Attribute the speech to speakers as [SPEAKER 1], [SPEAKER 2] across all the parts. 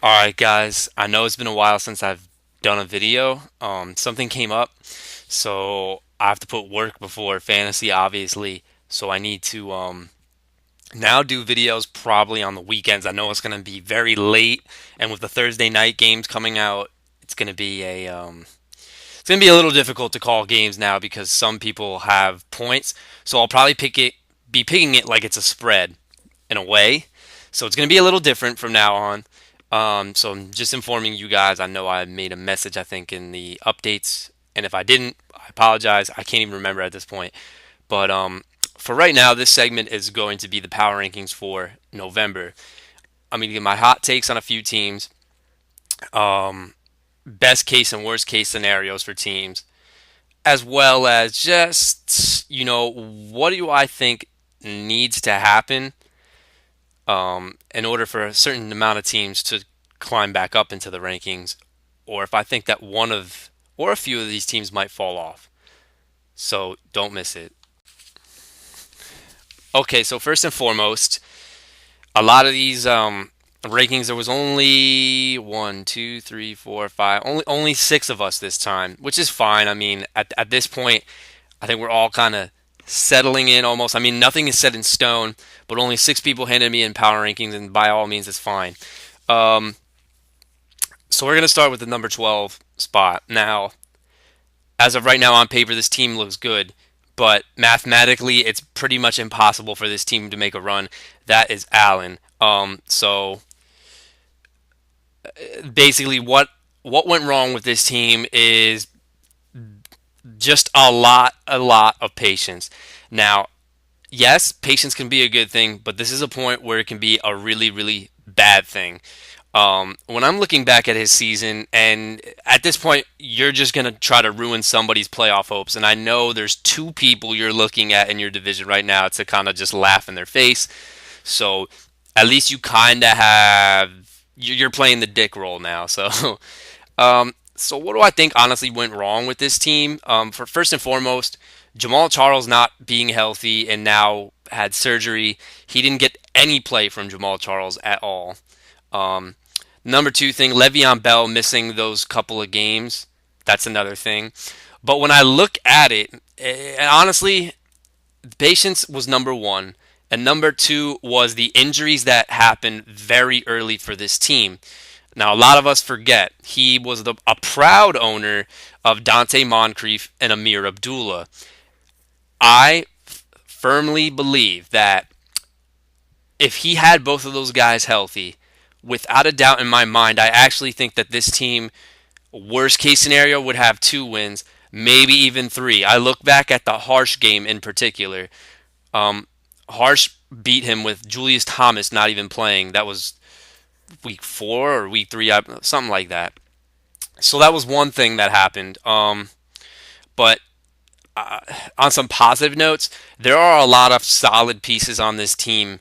[SPEAKER 1] All right, guys. I know it's been a while since I've done a video. Something came up, so I have to put work before fantasy, obviously. So I need to now do videos probably on the weekends. I know it's going to be very late, and with the Thursday night games coming out, it's going to be it's going to be a little difficult to call games now because some people have points. So I'll probably be picking it like it's a spread in a way. So it's going to be a little different from now on. So I'm just informing you guys. I know I made a message, I think, in the updates, and if I didn't, I apologize. I can't even remember at this point. But for right now, this segment is going to be the power rankings for November. I'm going to give my hot takes on a few teams, um, best case and worst case scenarios for teams, as well as just what do I think needs to happen in order for a certain amount of teams to climb back up into the rankings, or if I think that one of or a few of these teams might fall off. So don't miss it. Okay, so first and foremost, a lot of these rankings there was only one, two, three, four, five, only six of us this time, which is fine. I mean, at this point, I think we're all kind of settling in almost. I mean, nothing is set in stone, but only six people handed me in power rankings, and by all means, it's fine. Um, so we're gonna start with the number 12 spot. Now, as of right now, on paper, this team looks good, but mathematically, it's pretty much impossible for this team to make a run. That is Allen. So basically, what went wrong with this team is just a lot of patience. Now, yes, patience can be a good thing, but this is a point where it can be a really, really bad thing. When I'm looking back at his season, and at this point, you're just going to try to ruin somebody's playoff hopes. And I know there's two people you're looking at in your division right now to kind of just laugh in their face. So at least you kind of have, you're playing the dick role now. So, so what do I think honestly went wrong with this team? For first and foremost, Jamal Charles not being healthy and now had surgery. He didn't get any play from Jamal Charles at all. Um, Number two thing, Le'Veon Bell missing those couple of games. That's another thing. But when I look at it, and honestly, patience was number one. And number two was the injuries that happened very early for this team. Now, a lot of us forget he was a proud owner of Dante Moncrief and Amir Abdullah. I firmly believe that if he had both of those guys healthy, without a doubt in my mind, I actually think that this team, worst case scenario, would have two wins, maybe even three. I look back at the Harsh game in particular. Um, Harsh beat him with Julius Thomas not even playing. That was week four or week three, something like that. So that was one thing that happened. But on some positive notes, there are a lot of solid pieces on this team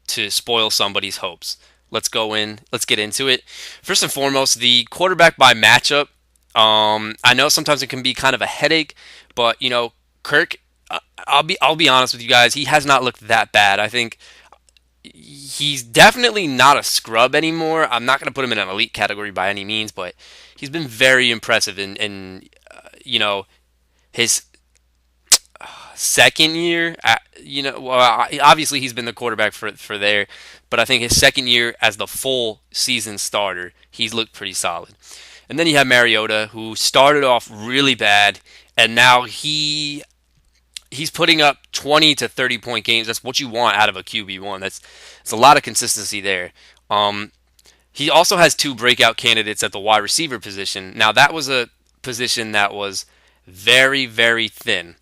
[SPEAKER 1] to spoil somebody's hopes. Let's go in. Let's get into it. First and foremost, the quarterback by matchup. I know sometimes it can be kind of a headache, but Kirk. I'll be honest with you guys. He has not looked that bad. I think he's definitely not a scrub anymore. I'm not going to put him in an elite category by any means, but he's been very impressive in his second year. Well, obviously he's been the quarterback for there, but I think his second year as the full season starter, he's looked pretty solid. And then you have Mariota, who started off really bad, and now he's putting up 20 to 30 point games. That's what you want out of a QB1. That's a lot of consistency there. Um, he also has two breakout candidates at the wide receiver position. Now that was a position that was very, very thin.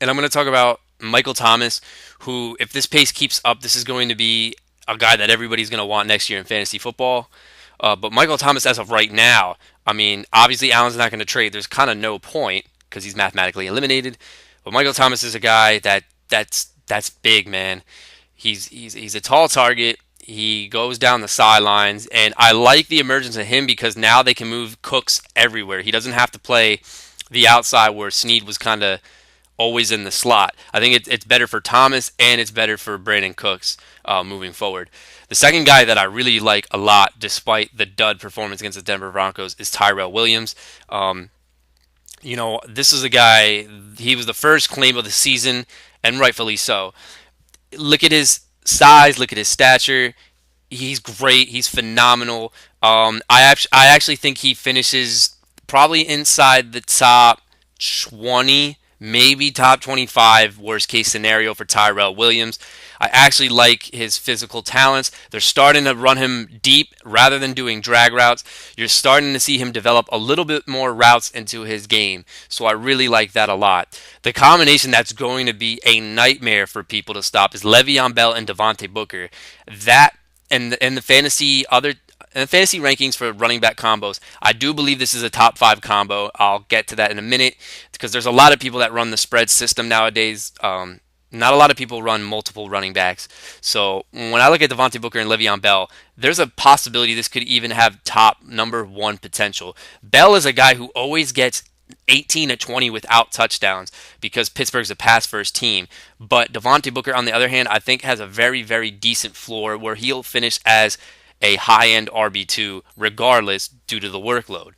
[SPEAKER 1] And I'm going to talk about Michael Thomas, who, if this pace keeps up, this is going to be a guy that everybody's going to want next year in fantasy football. But Michael Thomas, as of right now, I mean, obviously Allen's not going to trade. There's kind of no point because he's mathematically eliminated. But Michael Thomas is a guy that's big, man. He's a tall target. He goes down the sidelines, and I like the emergence of him because now they can move Cooks everywhere. He doesn't have to play the outside where Snead was kind of always in the slot. I think it's better for Thomas and it's better for Brandon Cooks. moving forward. The second guy that I really like a lot, despite the dud performance against the Denver Broncos, is Tyrell Williams. This is a guy, he was the first claim of the season, and rightfully so. Look at his size, look at his stature. He's great. He's phenomenal. I actually think he finishes probably inside the top 20, maybe top 25, worst case scenario for Tyrell Williams. I actually like his physical talents. They're starting to run him deep rather than doing drag routes. You're starting to see him develop a little bit more routes into his game. So I really like that a lot. The combination that's going to be a nightmare for people to stop is Le'Veon Bell and Devontae Booker. That and the fantasy rankings for running back combos, I do believe this is a top five combo. I'll get to that in a minute because there's a lot of people that run the spread system nowadays. Not a lot of people run multiple running backs. So when I look at Devontae Booker and Le'Veon Bell, there's a possibility this could even have top number one potential. Bell is a guy who always gets 18 to 20 without touchdowns because Pittsburgh's a pass first team. But Devontae Booker, on the other hand, I think has a very, very decent floor where he'll finish as a high end RB2 regardless due to the workload.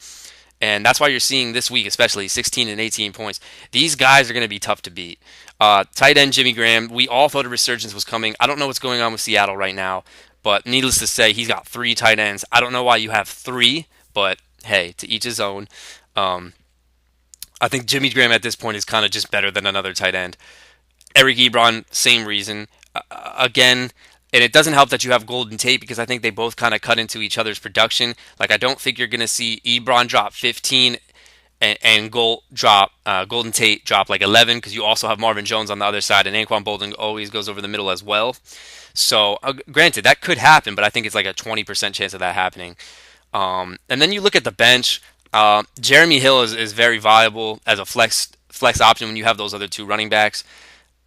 [SPEAKER 1] And that's why you're seeing this week, especially 16 and 18 points. These guys are going to be tough to beat. Tight end Jimmy Graham, we all thought a resurgence was coming. I don't know what's going on with Seattle right now, but needless to say, he's got three tight ends. I don't know why you have three, but hey, to each his own. I think Jimmy Graham at this point is kind of just better than another tight end. Eric Ebron, same reason. Again, and it doesn't help that you have Golden Tate because I think they both kind of cut into each other's production. Like, I don't think you're going to see Ebron drop 15 and Golden Tate drop like 11 because you also have Marvin Jones on the other side, and Anquan Bolden always goes over the middle as well. So, granted, that could happen, but I think it's like a 20% chance of that happening. And then you look at the bench. Jeremy Hill is very viable as a flex option when you have those other two running backs.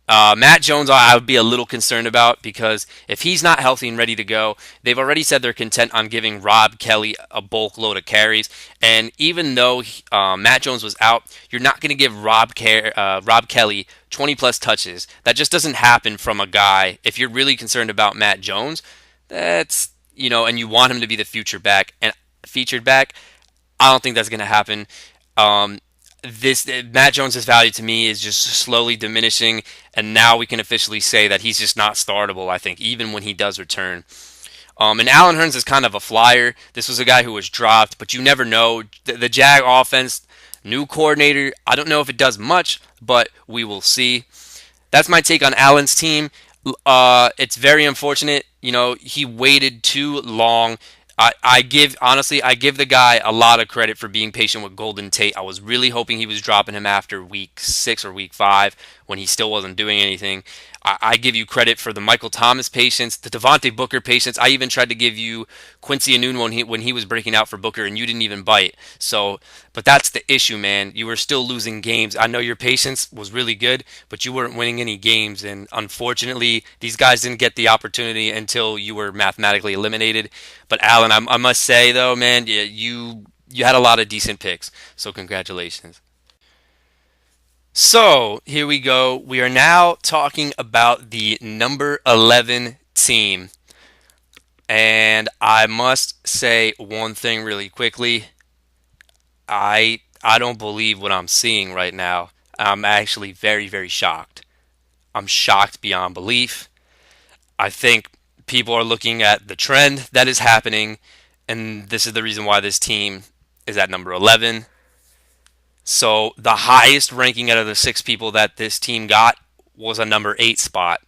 [SPEAKER 1] Matt Jones, I would be a little concerned about because if he's not healthy and ready to go, they've already said they're content on giving Rob Kelly a bulk load of carries. And even though Matt Jones was out, you're not going to give Rob Kelly 20 plus touches. That just doesn't happen from a guy. If you're really concerned about Matt Jones, and you want him to be the featured back. I don't think that's going to happen. This Matt Jones's value to me is just slowly diminishing, and now we can officially say that he's just not startable. I think even when he does return. And Allen Hurns is kind of a flyer. This was a guy who was dropped, but you never know. The Jag offense, new coordinator. I don't know if it does much, but we will see. That's my take on Allen's team. It's very unfortunate. He waited too long. I give the guy a lot of credit for being patient with Golden Tate. I was really hoping he was dropping him after week 6 or week 5 when he still wasn't doing anything. I give you credit for the Michael Thomas patience, the Devontae Booker patience. I even tried to give you Quincy Enunwa when he was breaking out for Booker, and you didn't even bite. So, but that's the issue, man. You were still losing games. I know your patience was really good, but you weren't winning any games, and unfortunately, these guys didn't get the opportunity until you were mathematically eliminated. But Alan, I must say though, man, you had a lot of decent picks, so congratulations. So here we go. We are now talking about the number 11 team. And I must say one thing really quickly. I don't believe what I'm seeing right now. I'm actually very, very shocked. I'm shocked beyond belief. I think people are looking at the trend that is happening, and this is the reason why this team is at number 11. So the highest ranking out of the 6 people that this team got was a number 8 spot,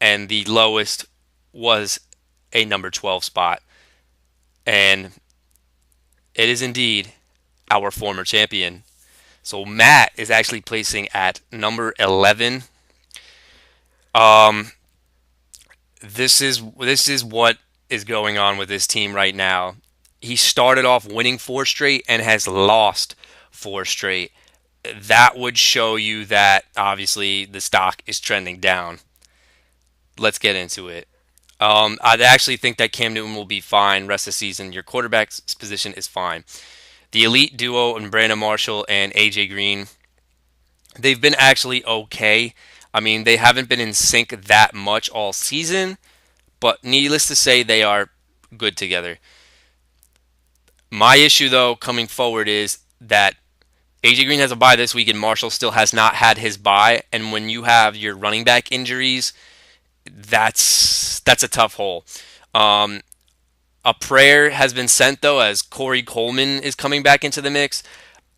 [SPEAKER 1] and the lowest was a number 12 spot. And it is indeed our former champion. So Matt is actually placing at number 11. This is what is going on with this team right now. He started off winning 4 straight and has lost 4 straight. That would show you that obviously the stock is trending down. Let's get into it. I actually think that Cam Newton will be fine rest of the season. Your quarterback's position is fine. The elite duo in Brandon Marshall and AJ Green, they've been actually okay. I mean, they haven't been in sync that much all season, but needless to say, they are good together. My issue, though, coming forward is that AJ Green has a bye this week, and Marshall still has not had his bye. And when you have your running back injuries, that's a tough hole. Um, a prayer has been sent though, as Corey Coleman is coming back into the mix.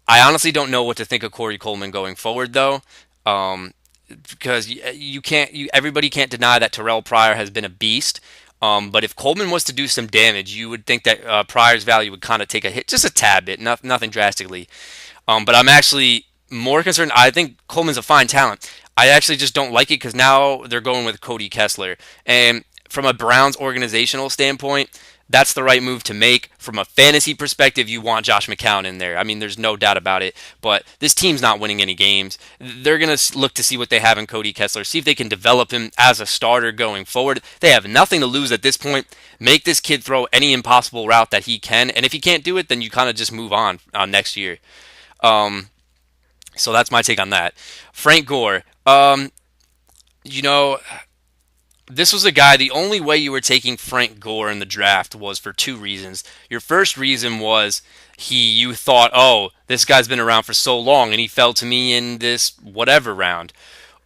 [SPEAKER 1] I honestly don't know what to think of Corey Coleman going forward though, um, because you can't, everybody can't deny that Terrell Pryor has been a beast. But if Coleman was to do some damage, you would think that Pryor's value would kind of take a hit, just a tad bit, nothing drastically. But I'm actually more concerned. I think Coleman's a fine talent. I actually just don't like it because now they're going with Cody Kessler. And from a Browns organizational standpoint, that's the right move to make. From a fantasy perspective, you want Josh McCown in there. I mean, there's no doubt about it. But this team's not winning any games. They're going to look to see what they have in Cody Kessler, see if they can develop him as a starter going forward. They have nothing to lose at this point. Make this kid throw any impossible route that he can. And if he can't do it, then you kind of just move on next year. Um, so that's my take on that. Frank Gore. You know, this was a guy, the only way you were taking Frank Gore in the draft was for two reasons. Your first reason was you thought, oh, this guy's been around for so long and he fell to me in this whatever round.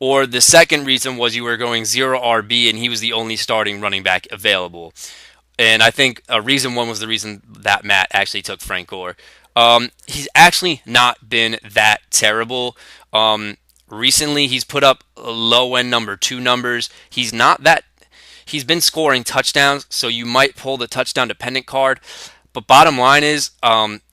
[SPEAKER 1] Or the second reason was you were going zero RB and he was the only starting running back available. And I think reason one was the reason that Matt actually took Frank Gore. He's actually not been that terrible. Recently, he's put up low end number two numbers. He's not that. He's been scoring touchdowns, so you might pull the touchdown dependent card. But bottom line is,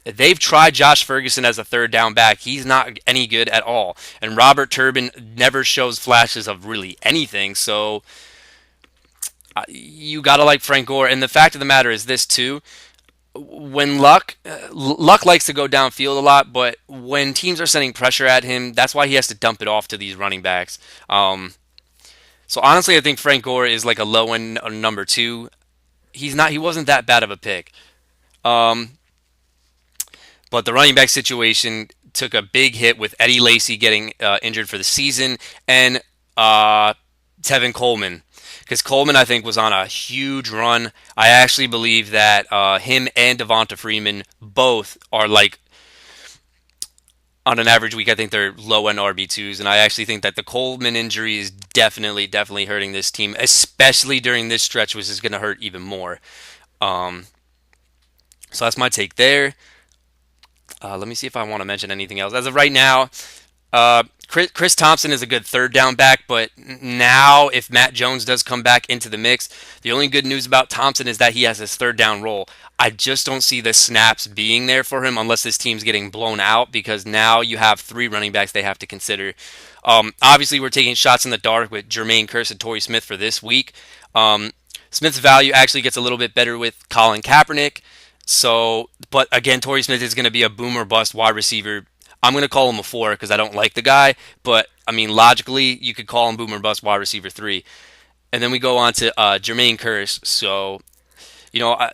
[SPEAKER 1] they've tried Josh Ferguson as a third down back. He's not any good at all. And Robert Turbin never shows flashes of really anything. So you gotta like Frank Gore. And the fact of the matter is this too: when Luck likes to go downfield a lot, but when teams are sending pressure at him, that's why he has to dump it off to these running backs. So honestly, I think Frank Gore is like a low end number two. He wasn't that bad of a pick. Um, but the running back situation took a big hit with Eddie Lacy getting injured for the season and Tevin Coleman. Because Coleman, I think, was on a huge run. I actually believe that him and Devonta Freeman both are like, on an average week, I think they're low end RB2s. And I actually think that the Coleman injury is definitely hurting this team, especially during this stretch, which is going to hurt even more. Um, so that's my take there. Let me see if I want to mention anything else. As of right now, Chris Thompson is a good third down back, but now if Matt Jones does come back into the mix, the only good news about Thompson is that he has his third down role. I just don't see the snaps being there for him unless this team's getting blown out because now you have three running backs they have to consider. Obviously, we're taking shots in the dark with Jermaine Kearse and Torrey Smith for this week. Smith's value actually gets a little bit better with Colin Kaepernick. So, but again, Torrey Smith is going to be a boom or bust wide receiver. I'm going to call him a 4 because I don't like the guy, but I mean, logically, you could call him boom or bust wide receiver 3. And then we go on to Jermaine Kearse. So,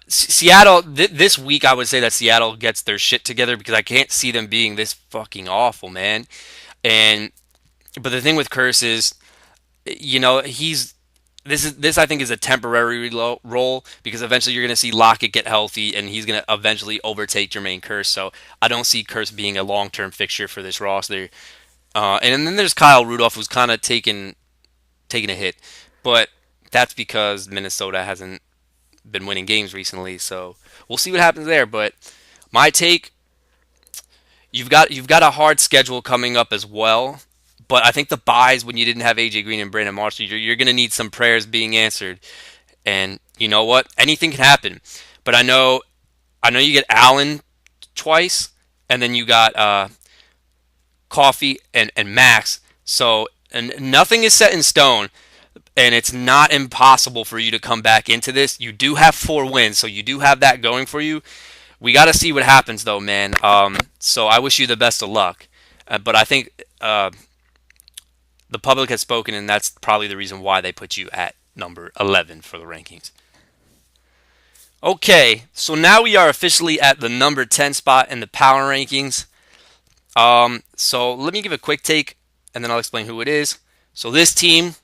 [SPEAKER 1] Seattle, this week, I would say that Seattle gets their shit together because I can't see them being this fucking awful, man. But the thing with Kearse is, he's this I think is a temporary role because eventually you're going to see Lockett get healthy and he's going to eventually overtake Jermaine Kearse. So I don't see Kearse being a long-term fixture for this roster. And then there's Kyle Rudolph who's kind of taking a hit, but that's because Minnesota hasn't been winning games recently. So we'll see what happens there. But my take, you've got a hard schedule coming up as well. But I think the buys when you didn't have AJ Green and Brandon Marshall, you're going to need some prayers being answered. And you know what? Anything can happen. But I know you get Allen twice, and then you got Coffee and Max. So and nothing is set in stone, and it's not impossible for you to come back into this. You do have 4 wins, so you do have that going for you. We got to see what happens, though, man. So I wish you the best of luck. But I think the public has spoken, and that's probably the reason why they put you at number 11 for the rankings. Okay, so now we are officially at the number 10 spot in the power rankings. So let me give a quick take, and then I'll explain who it is. So this team,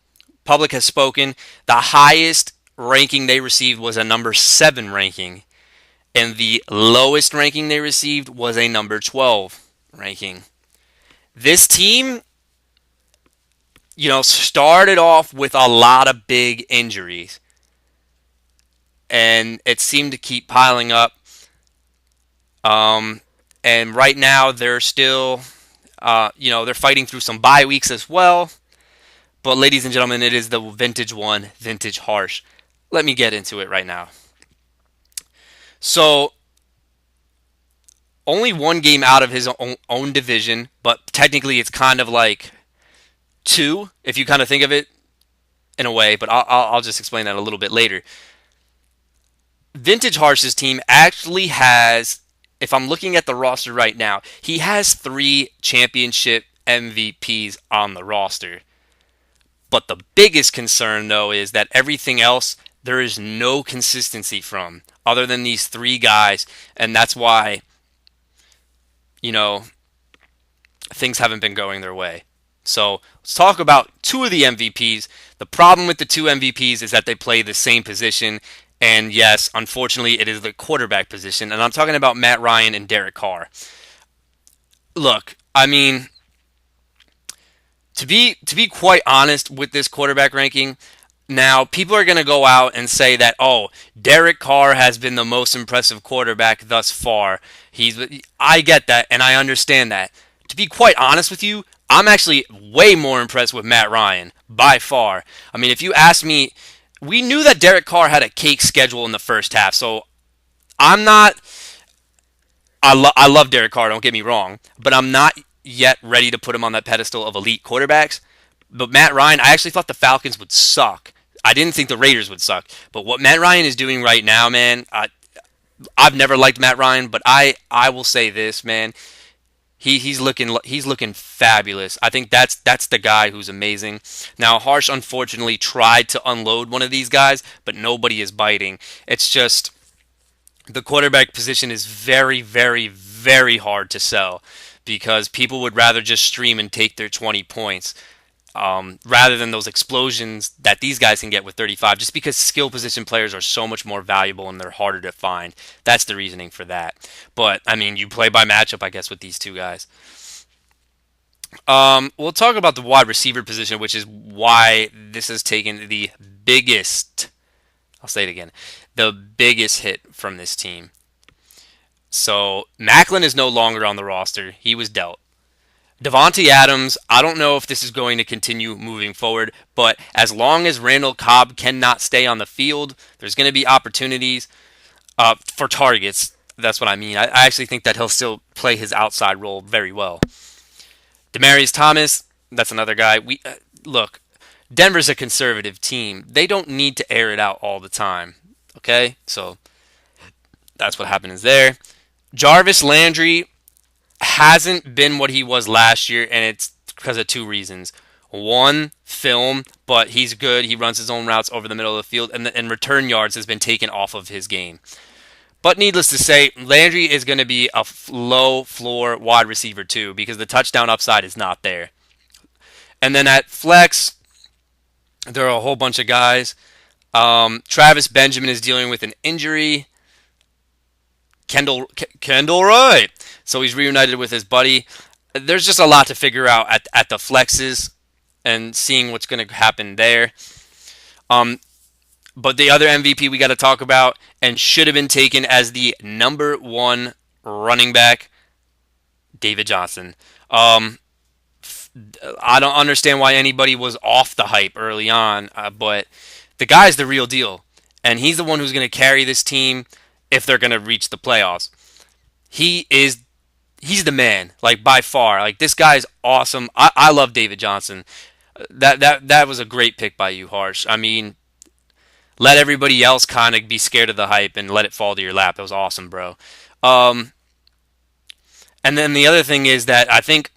[SPEAKER 1] public has spoken, the highest ranking they received was a number 7 ranking, and the lowest ranking they received was a number 12 ranking. This team, started off with a lot of big injuries, and it seemed to keep piling up. Um, and right now they're still, they're fighting through some bye weeks as well. But ladies and gentlemen, it is the vintage one, vintage harsh. Let me get into it right now. So only one game out of his own division, but technically it's kind of like two if you kind of think of it in a way. But I'll just explain that a little bit later. Vintage Harsh's team actually has, if I'm looking at the roster right now, he has 3 championship MVPs on the roster. But the biggest concern, though, is that everything else there is no consistency from other than these 3 guys. And that's why, you know, things haven't been going their way. So let's talk about 2 of the MVPs. The problem with the 2 MVPs is that they play the same position. And yes, unfortunately, it is the quarterback position. And I'm talking about Matt Ryan and Derek Carr. Look, I mean, to be quite honest with this quarterback ranking, now people are going to go out and say that, oh, Derek Carr has been the most impressive quarterback thus far. I get that and I understand that. To be quite honest with you, I'm actually way more impressed with Matt Ryan by far. I mean, if you ask me, we knew that Derek Carr had a cake schedule in the first half, so I'm not. I love Derek Carr. Don't get me wrong, but I'm not yet ready to put him on that pedestal of elite quarterbacks. But Matt Ryan, I actually thought the Falcons would suck. I didn't think the Raiders would suck. But what Matt Ryan is doing right now, man, I've never liked Matt Ryan, but I will say this, man. He's looking fabulous. I think that's the guy who's amazing. Now Harsh unfortunately tried to unload one of these guys, but nobody is biting. It's just the quarterback position is very, very, very hard to sell because people would rather just stream and take their 20 points rather than those explosions that these guys can get with 35, just because skill position players are so much more valuable and they're harder to find. That's the reasoning for that. But, I mean, you play by matchup, I guess, with these 2 guys. We'll talk about the wide receiver position, which is why this has taken the biggest, I'll say it again, the biggest hit from this team. So Macklin is no longer on the roster. He was dealt. Devontae Adams, I don't know if this is going to continue moving forward, but as long as Randall Cobb cannot stay on the field, there's going to be opportunities for targets. That's what I mean. I actually think that he'll still play his outside role very well. Demaryius Thomas, that's another guy. Look, Denver's a conservative team. They don't need to air it out all the time. Okay? So that's what happens there. Jarvis Landry hasn't been what he was last year, and it's because of 2 reasons. One, film, but he's good. He runs his own routes over the middle of the field, and return yards has been taken off of his game. But needless to say, Landry is going to be a low floor wide receiver too, because the touchdown upside is not there. And then at flex, there are a whole bunch of guys. Travis Benjamin is dealing with an injury. Kendall Wright. So he's reunited with his buddy. There's just a lot to figure out at the flexes and seeing what's going to happen there. But the other MVP we got to talk about and should have been taken as the number 1 running back, David Johnson. I don't understand why anybody was off the hype early on, but the guy's the real deal. And he's the one who's going to carry this team if they're going to reach the playoffs. He's the man, like by far. Like this guy's awesome. I love David Johnson. That was a great pick by you, Harsh. I mean, let everybody else kind of be scared of the hype and let it fall to your lap. That was awesome, bro. And then the other thing is that I think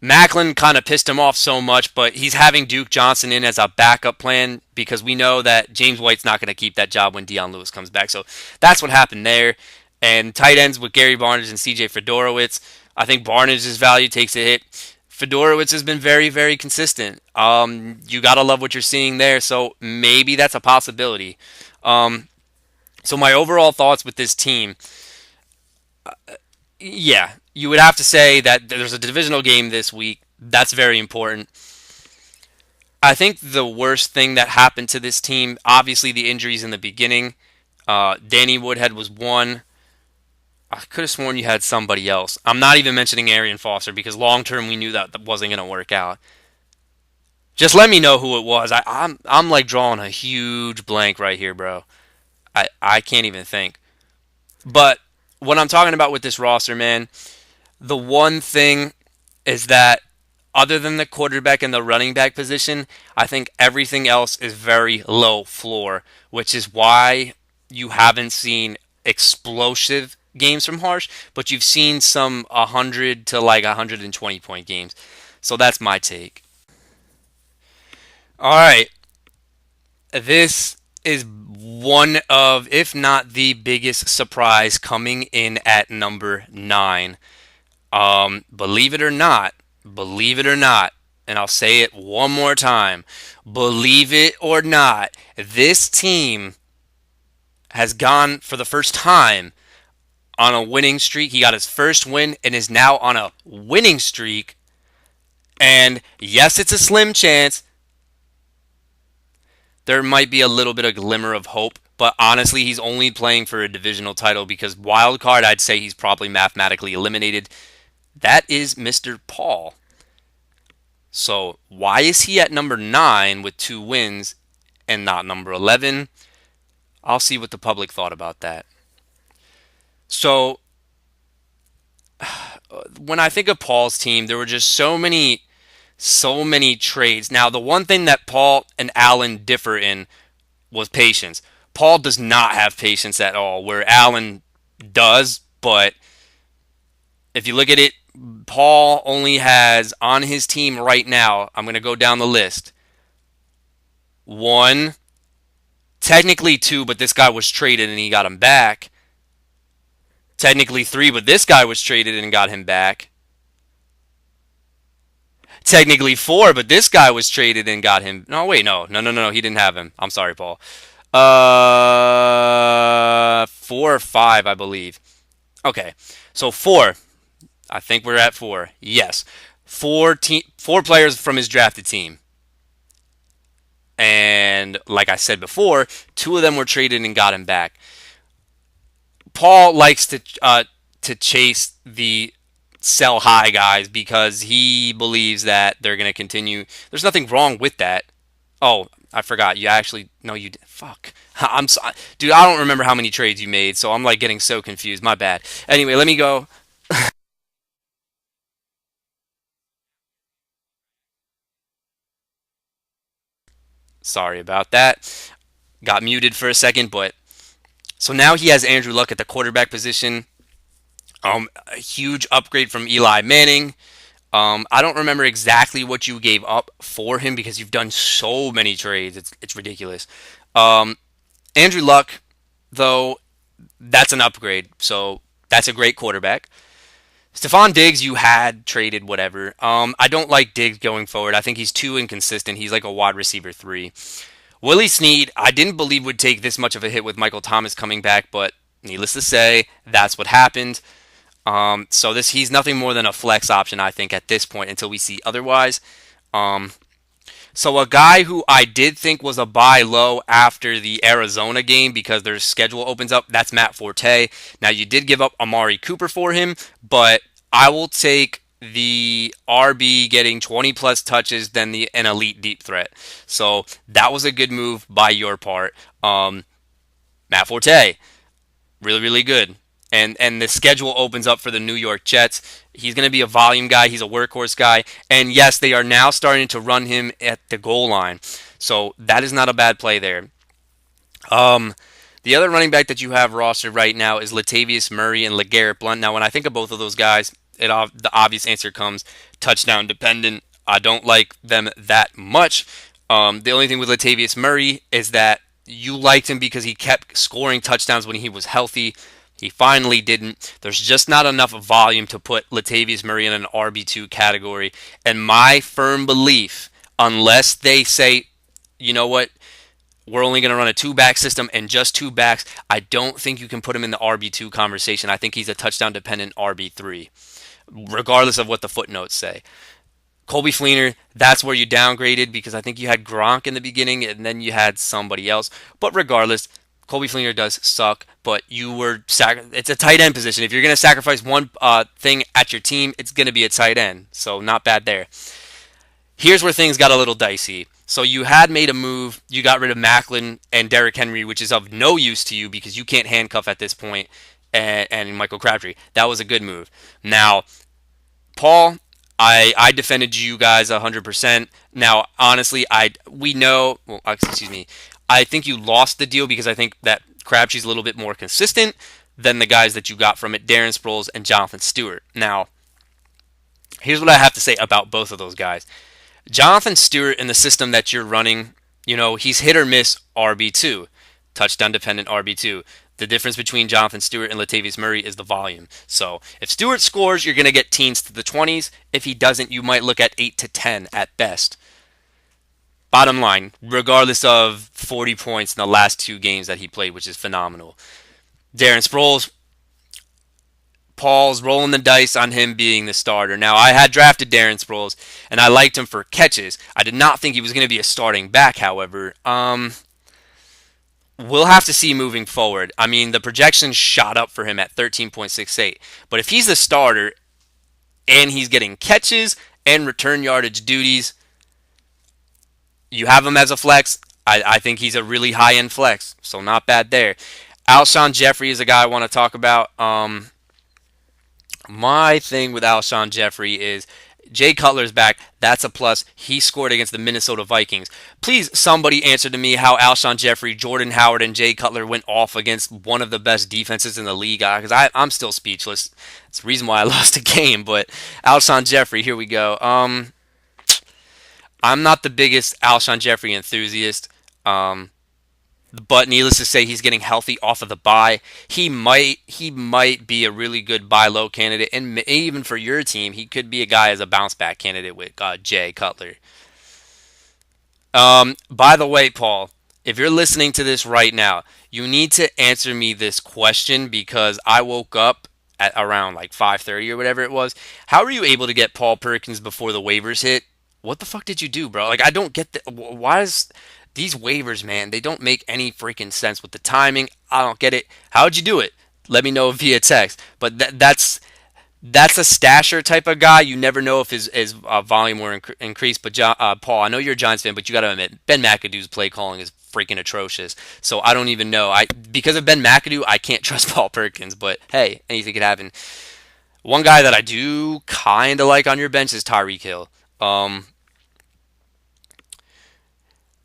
[SPEAKER 1] Macklin kind of pissed him off so much, but he's having Duke Johnson in as a backup plan because we know that James White's not going to keep that job when Deion Lewis comes back. So that's what happened there. And tight ends with Gary Barnidge and CJ Fedorowicz. I think Barnage's value takes a hit. Fedorowicz has been very, very consistent. You gotta love what you're seeing there. So maybe that's a possibility. Um, so my overall thoughts with this team, yeah, you would have to say that there's a divisional game this week. That's very important. I think the worst thing that happened to this team, obviously the injuries in the beginning. Danny Woodhead was one. I could have sworn you had somebody else. I'm not even mentioning Arian Foster because long term we knew that wasn't going to work out. Just let me know who it was. I'm like drawing a huge blank right here, bro. I can't even think. But what I'm talking about with this roster, man, the one thing is that other than the quarterback and the running back position, I think everything else is very low floor, which is why you haven't seen explosive games from Harsh, but you've seen some 100 to like 120 point games. So that's my take. All right. This is one of, if not the biggest surprise coming in at number 9. Believe it or not, and I'll say it one more time. Believe it or not, this team has gone for the first time on a winning streak. He got his first win and is now on a winning streak. And yes, it's a slim chance. There might be a little bit of glimmer of hope, but honestly, he's only playing for a divisional title because wild card, I'd say he's probably mathematically eliminated. That is Mr. Paul. So why is he at number 9 with 2 wins and not number 11? I'll see what the public thought about that. So when I think of Paul's team, there were just so many trades. Now, the one thing that Paul and Allen differ in was patience. Paul does not have patience at all, where Allen does, but if you look at it, Paul only has on his team right now, I'm going to go down the list. 1, technically 2, but this guy was traded and he got him back. Technically 3, but this guy was traded and got him back. Technically 4, but this guy was traded and got him. No, wait, no. He didn't have him. I'm sorry, Paul. 4 or 5, I believe. Okay, so 4. I think we're at 4. Yes, 4 players from his drafted team, and like I said before, 2 of them were traded and got him back. Paul likes to chase the sell high guys because he believes that they're going to continue. There's nothing wrong with that. Oh, I forgot. You actually no, you did. Fuck. I'm so, dude. I don't remember how many trades you made, so I'm like getting so confused. My bad. Anyway, let me go. Sorry about that. Got muted for a second, but so now he has Andrew Luck at the quarterback position. A huge upgrade from Eli Manning. I don't remember exactly what you gave up for him because you've done so many trades. It's ridiculous. Um, Andrew Luck, though, that's an upgrade. So that's a great quarterback. Stephon Diggs, you had traded whatever. I don't like Diggs going forward. I think he's too inconsistent. He's like a wide receiver 3. Willie Snead, I didn't believe would take this much of a hit with Michael Thomas coming back, but needless to say, that's what happened. So he's nothing more than a flex option, I think, at this point until we see otherwise. Um, so a guy who I did think was a buy low after the Arizona game because their schedule opens up, that's Matt Forte. Now you did give up Amari Cooper for him, but I will take the RB getting 20 plus touches than an elite deep threat. So that was a good move by your part. Matt Forte, really, really good. And the schedule opens up for the New York Jets. He's going to be a volume guy. He's a workhorse guy. And yes, they are now starting to run him at the goal line. So that is not a bad play there. The other running back that you have rostered right now is Latavius Murray and LeGarrette Blount. Now, when I think of both of those guys, the obvious answer comes touchdown dependent. I don't like them that much. The only thing with Latavius Murray is that you liked him because he kept scoring touchdowns when he was healthy. He finally didn't. There's just not enough volume to put Latavius Murray in an RB2 category. And my firm belief, unless they say, you know what, we're only going to run a two-back system and just two backs, I don't think you can put him in the RB2 conversation. I think he's a touchdown-dependent RB3, regardless of what the footnotes say. Colby Fleener, that's where you downgraded because I think you had Gronk in the beginning and then you had somebody else. But regardless, Colby Fleener does suck, but it's a tight end position. If you're going to sacrifice one thing at your team, it's going to be a tight end. So not bad there. Here's where things got a little dicey. So you had made a move. You got rid of Macklin and Derrick Henry, which is of no use to you because you can't handcuff at this point, and Michael Crabtree. That was a good move. Now, Paul, I defended you guys 100%. Now, honestly, we know. Well, excuse me. I think you lost the deal because I think that Crabtree's a little bit more consistent than the guys that you got from it, Darren Sproles and Jonathan Stewart. Now, here's what I have to say about both of those guys. Jonathan Stewart in the system that you're running, he's hit or miss RB2, touchdown dependent RB2. The difference between Jonathan Stewart and Latavius Murray is the volume. So if Stewart scores, you're going to get teens to the 20s. If he doesn't, you might look at 8 to 10 at best. Bottom line, regardless of 40 points in the last two games that he played, which is phenomenal. Darren Sproles, Paul's rolling the dice on him being the starter. Now, I had drafted Darren Sproles, and I liked him for catches. I did not think he was going to be a starting back, however. We'll have to see moving forward. I mean, the projections shot up for him at 13.68. But if he's the starter and he's getting catches and return yardage duties, you have him as a flex. I think he's a really high-end flex, so not bad there. Alshon Jeffrey is a guy I want to talk about. My thing with Alshon Jeffrey is Jay Cutler's back. That's a plus. He scored against the Minnesota Vikings. Please, somebody answer to me how Alshon Jeffrey, Jordan Howard, and Jay Cutler went off against one of the best defenses in the league. Because I'm still speechless. It's the reason why I lost the game. But Alshon Jeffrey, here we go. I'm not the biggest Alshon Jeffrey enthusiast. But needless to say, he's getting healthy off of the bye. He might be a really good buy low candidate, and even for your team, he could be a guy as a bounce back candidate with Jay Cutler. By the way, Paul, if you're listening to this right now, you need to answer me this question because I woke up at around like 5:30 or whatever it was. How were you able to get Paul Perkins before the waivers hit? What the fuck did you do, bro? Like, I don't get why is these waivers, man, they don't make any freaking sense with the timing. I don't get it. How'd you do it? Let me know via text. But that's a stasher type of guy. You never know if his volume will increase. But Paul, I know you're a Giants fan, but you got to admit Ben McAdoo's play calling is freaking atrocious. So I don't even know. Because of Ben McAdoo, I can't trust Paul Perkins. But hey, anything could happen. One guy that I do kind of like on your bench is Tyreek Hill.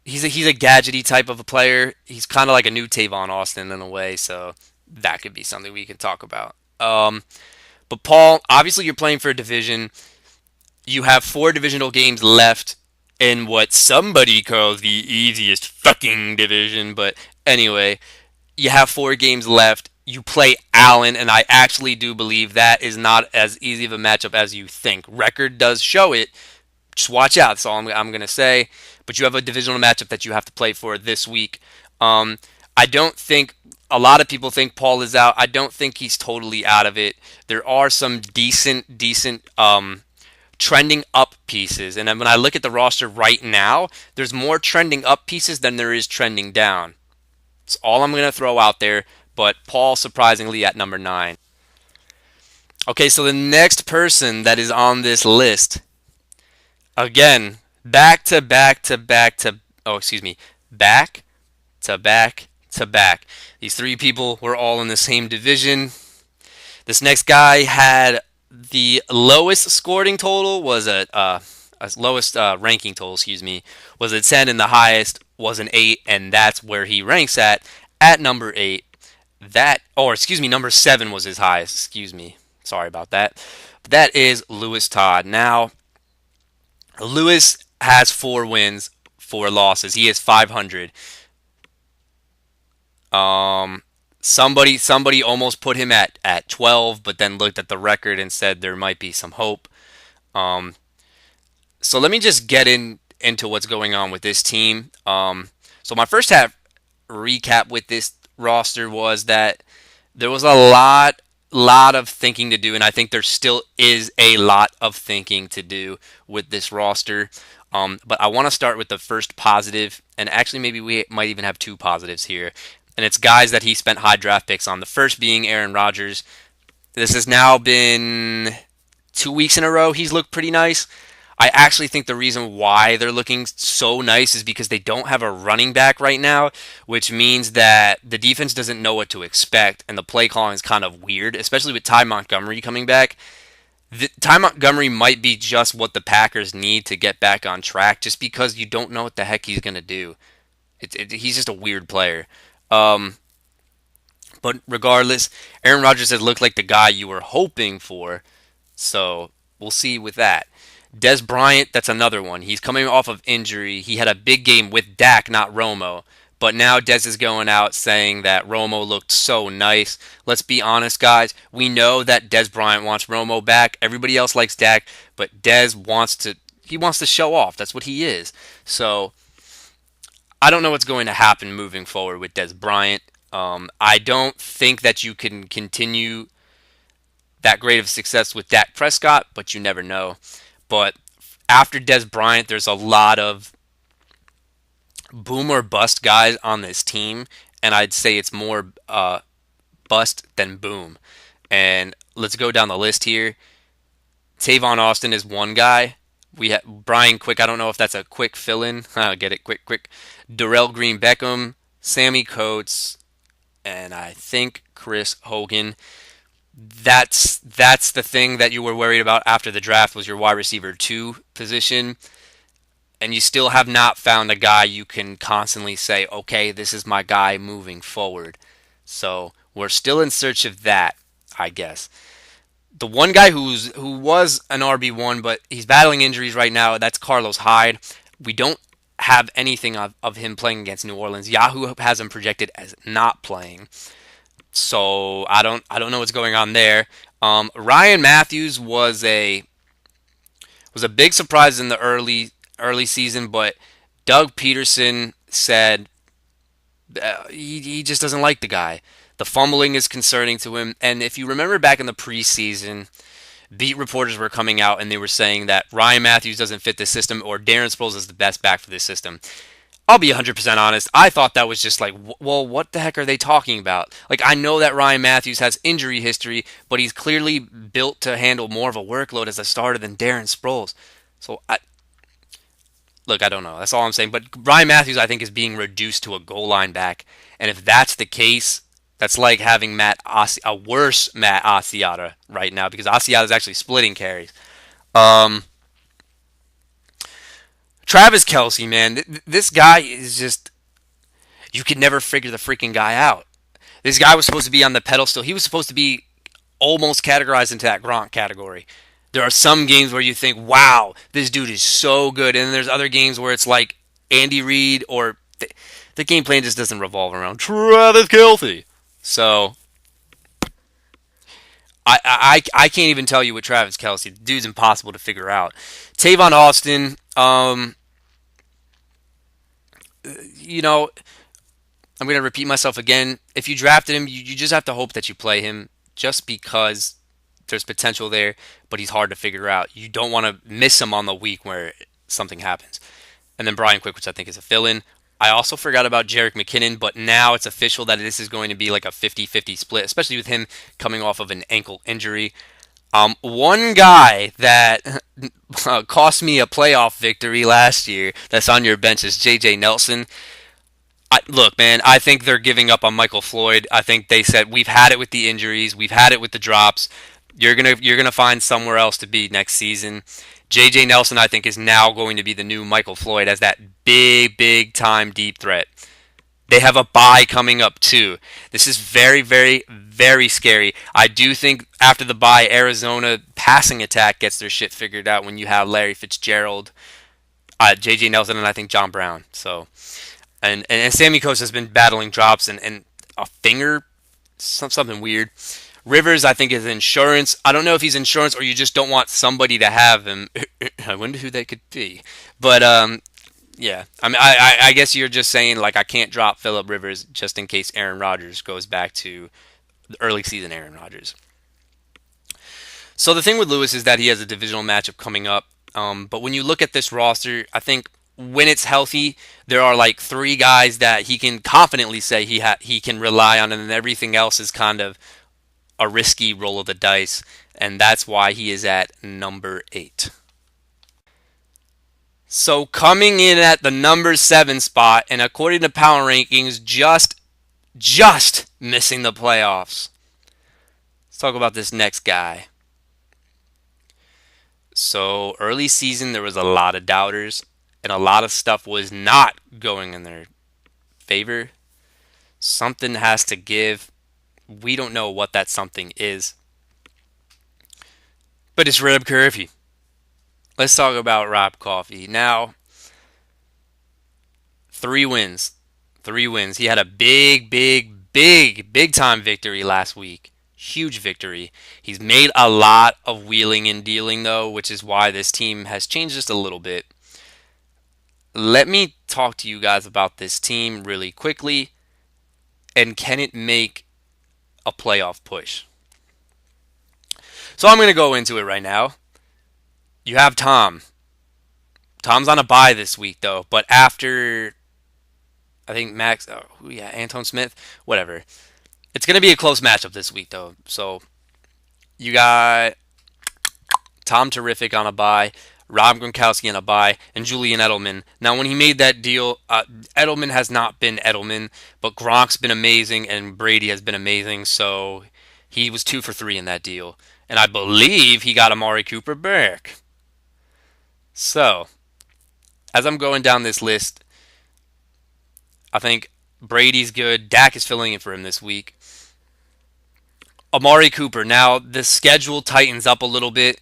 [SPEAKER 1] He's a gadgety type of a player. He's kind of like a new Tavon Austin in a way, so that could be something we can talk about. But Paul, obviously you're playing for a division. You have 4 divisional games left in what somebody calls the easiest fucking division. But anyway, you have 4 games left. You play Allen, and I actually do believe that is not as easy of a matchup as you think. Record does show it. Just watch out. That's all I'm going to say. But you have a divisional matchup that you have to play for this week. I don't think a lot of people think Paul is out. I don't think he's totally out of it. There are some decent trending up pieces. And then when I look at the roster right now, there's more trending up pieces than there is trending down. That's all I'm going to throw out there. But Paul, surprisingly, at number 9. Okay, so the next person that is on this list, again, back to back to back to, oh, excuse me, back to back to back. These 3 people were all in the same division. This next guy had the lowest scoring total was lowest ranking total, excuse me, was a 10, and the highest was an 8, and that's where he ranks at number 8. Number 7 was his highest. Excuse me, sorry about that. That is Lewis Todd. Now, Lewis has 4 wins, 4 losses. He is 500. Somebody almost put him at 12, but then looked at the record and said there might be some hope. Um, so let me just get into what's going on with this team. So my first half recap with this roster was that there was a lot of thinking to do, and I think there still is a lot of thinking to do with this roster. But I want to start with the first positive, and actually maybe we might even have two positives here, and it's guys that he spent high draft picks on. The first being Aaron Rodgers. This has now been 2 weeks in a row. He's looked pretty nice. I actually think the reason why they're looking so nice is because they don't have a running back right now, which means that the defense doesn't know what to expect, and the play calling is kind of weird, especially with Ty Montgomery coming back. Ty Montgomery might be just what the Packers need to get back on track, just because you don't know what the heck he's going to do. He's just a weird player. Um, but regardless, Aaron Rodgers has looked like the guy you were hoping for, so we'll see with that. Des Bryant, that's another one. He's coming off of injury. He had a big game with Dak, not Romo. But now Des is going out saying that Romo looked so nice. Let's be honest, guys. We know that Des Bryant wants Romo back. Everybody else likes Dak, but Des wants to show off. That's what he is. So I don't know what's going to happen moving forward with Des Bryant. I don't think that you can continue that great of success with Dak Prescott, but you never know. But after Des Bryant, there's a lot of boom or bust guys on this team, and I'd say it's more bust than boom. And let's go down the list here. Tavon Austin is one guy. We have Brian Quick. I don't know if that's a quick fill-in. Get it, quick, quick. Darrell Green Beckham, Sammy Coates, and I think Chris Hogan. That's the thing that you were worried about after the draft was your wide receiver 2 position, and you still have not found a guy you can constantly say, okay, this is my guy moving forward. So we're still in search of that, I guess. The one guy who was an RB1, but he's battling injuries right now, that's Carlos Hyde. We don't have anything of him playing against New Orleans. Yahoo has him projected as not playing. So I don't know what's going on there. Ryan Matthews was a big surprise in the early season, but Doug Peterson said he just doesn't like the guy. The fumbling is concerning to him, and if you remember back in the preseason, beat reporters were coming out and they were saying that Ryan Matthews doesn't fit this system or Darren Sproles is the best back for this system. I'll be 100% honest. I thought that was just like, well, what the heck are they talking about? Like, I know that Ryan Matthews has injury history, but he's clearly built to handle more of a workload as a starter than Darren Sproles. So, look, I don't know. That's all I'm saying. But Ryan Matthews, I think, is being reduced to a goal line back. And if that's the case, that's like having a worse Matt Asiata right now because Asiata is actually splitting carries. Um, Travis Kelsey, man, this guy is just you could never figure the freaking guy out. This guy was supposed to be on the pedestal. He was supposed to be almost categorized into that Gronk category. There are some games where you think, wow, this dude is so good. And then there's other games where it's like Andy Reid or the game plan just doesn't revolve around Travis Kelsey. So I can't even tell you what Travis Kelsey. The dude's impossible to figure out. Tavon Austin, you know, I'm going to repeat myself again. If you drafted him, you just have to hope that you play him just because there's potential there, but he's hard to figure out. You don't want to miss him on the week where something happens. And then Brian Quick, which I think is a fill-in. I also forgot about Jerick McKinnon, but now it's official that this is going to be like a 50-50 split, especially with him coming off of an ankle injury. One guy that cost me a playoff victory last year that's on your bench is J.J. Nelson. Look, man, I think they're giving up on Michael Floyd. I think they said we've had it with the injuries, we've had it with the drops. You're gonna find somewhere else to be next season. J.J. Nelson, I think, is now going to be the new Michael Floyd as that big time deep threat. They have a bye coming up too. This is very scary. I do think after the bye, Arizona passing attack gets their shit figured out when you have Larry Fitzgerald, J.J. Nelson, and I think John Brown. So and Sammy Coates has been battling drops and a finger something weird. Rivers, I think, is insurance. I don't know if he's insurance or you just don't want somebody to have him. I wonder who that could be. But yeah, I mean, I guess you're just saying like I can't drop Phillip Rivers just in case Aaron Rodgers goes back to the early season Aaron Rodgers. So the thing with Lewis is that he has a divisional matchup coming up. But when you look at this roster, I think when it's healthy, there are like three guys that he can confidently say he can rely on, and then everything else is kind of a risky roll of the dice, and that's why he is at number 8. So coming in at the number 7 spot, and according to Power Rankings, just missing the playoffs. Let's talk about this next guy. So early season, there was a lot of doubters, and a lot of stuff was not going in their favor. Something has to give. We don't know what that something is, but it's Rob Coffey. Let's talk about Rob Coffey. Now, 3 wins. 3 wins. He had a big time victory last week. Huge victory. He's made a lot of wheeling and dealing, though, which is why this team has changed just a little bit. Let me talk to you guys about this team really quickly, and can it make a playoff push? So I'm going to go into it right now. You have Tom. Tom's on a bye this week, though, but after, I think Anton Smith, whatever. It's going to be a close matchup this week, though. So you got Tom Terrific on a bye, Rob Gronkowski on a bye, and Julian Edelman. Now, when he made that deal, Edelman has not been Edelman, but Gronk's been amazing, and Brady has been amazing, so he was 2 for 3 in that deal. And I believe he got Amari Cooper back. So, as I'm going down this list, I think Brady's good. Dak is filling in for him this week. Amari Cooper. Now, the schedule tightens up a little bit,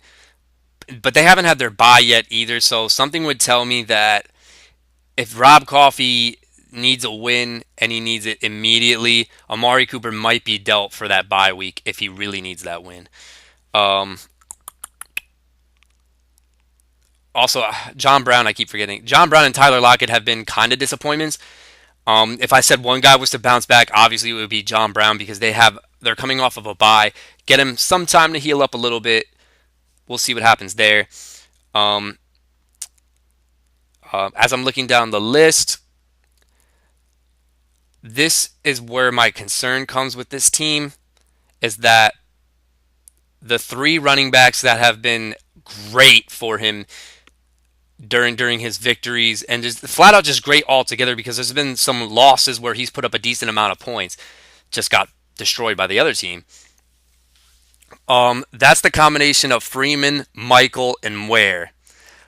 [SPEAKER 1] but they haven't had their bye yet either, so something would tell me that if Rob Coffey needs a win and he needs it immediately, Amari Cooper might be dealt for that bye week if he really needs that win. Also, John Brown, I keep forgetting. John Brown and Tyler Lockett have been kind of disappointments. If I said one guy was to bounce back, obviously it would be John Brown because they're coming off of a bye. Get him some time to heal up a little bit. We'll see what happens there. As I'm looking down the list, this is where my concern comes with this team, is that the 3 running backs that have been great for him during his victories and just flat out just great altogether, because there's been some losses where he's put up a decent amount of points, just got destroyed by the other team. That's the combination of Freeman, Michael, and Ware.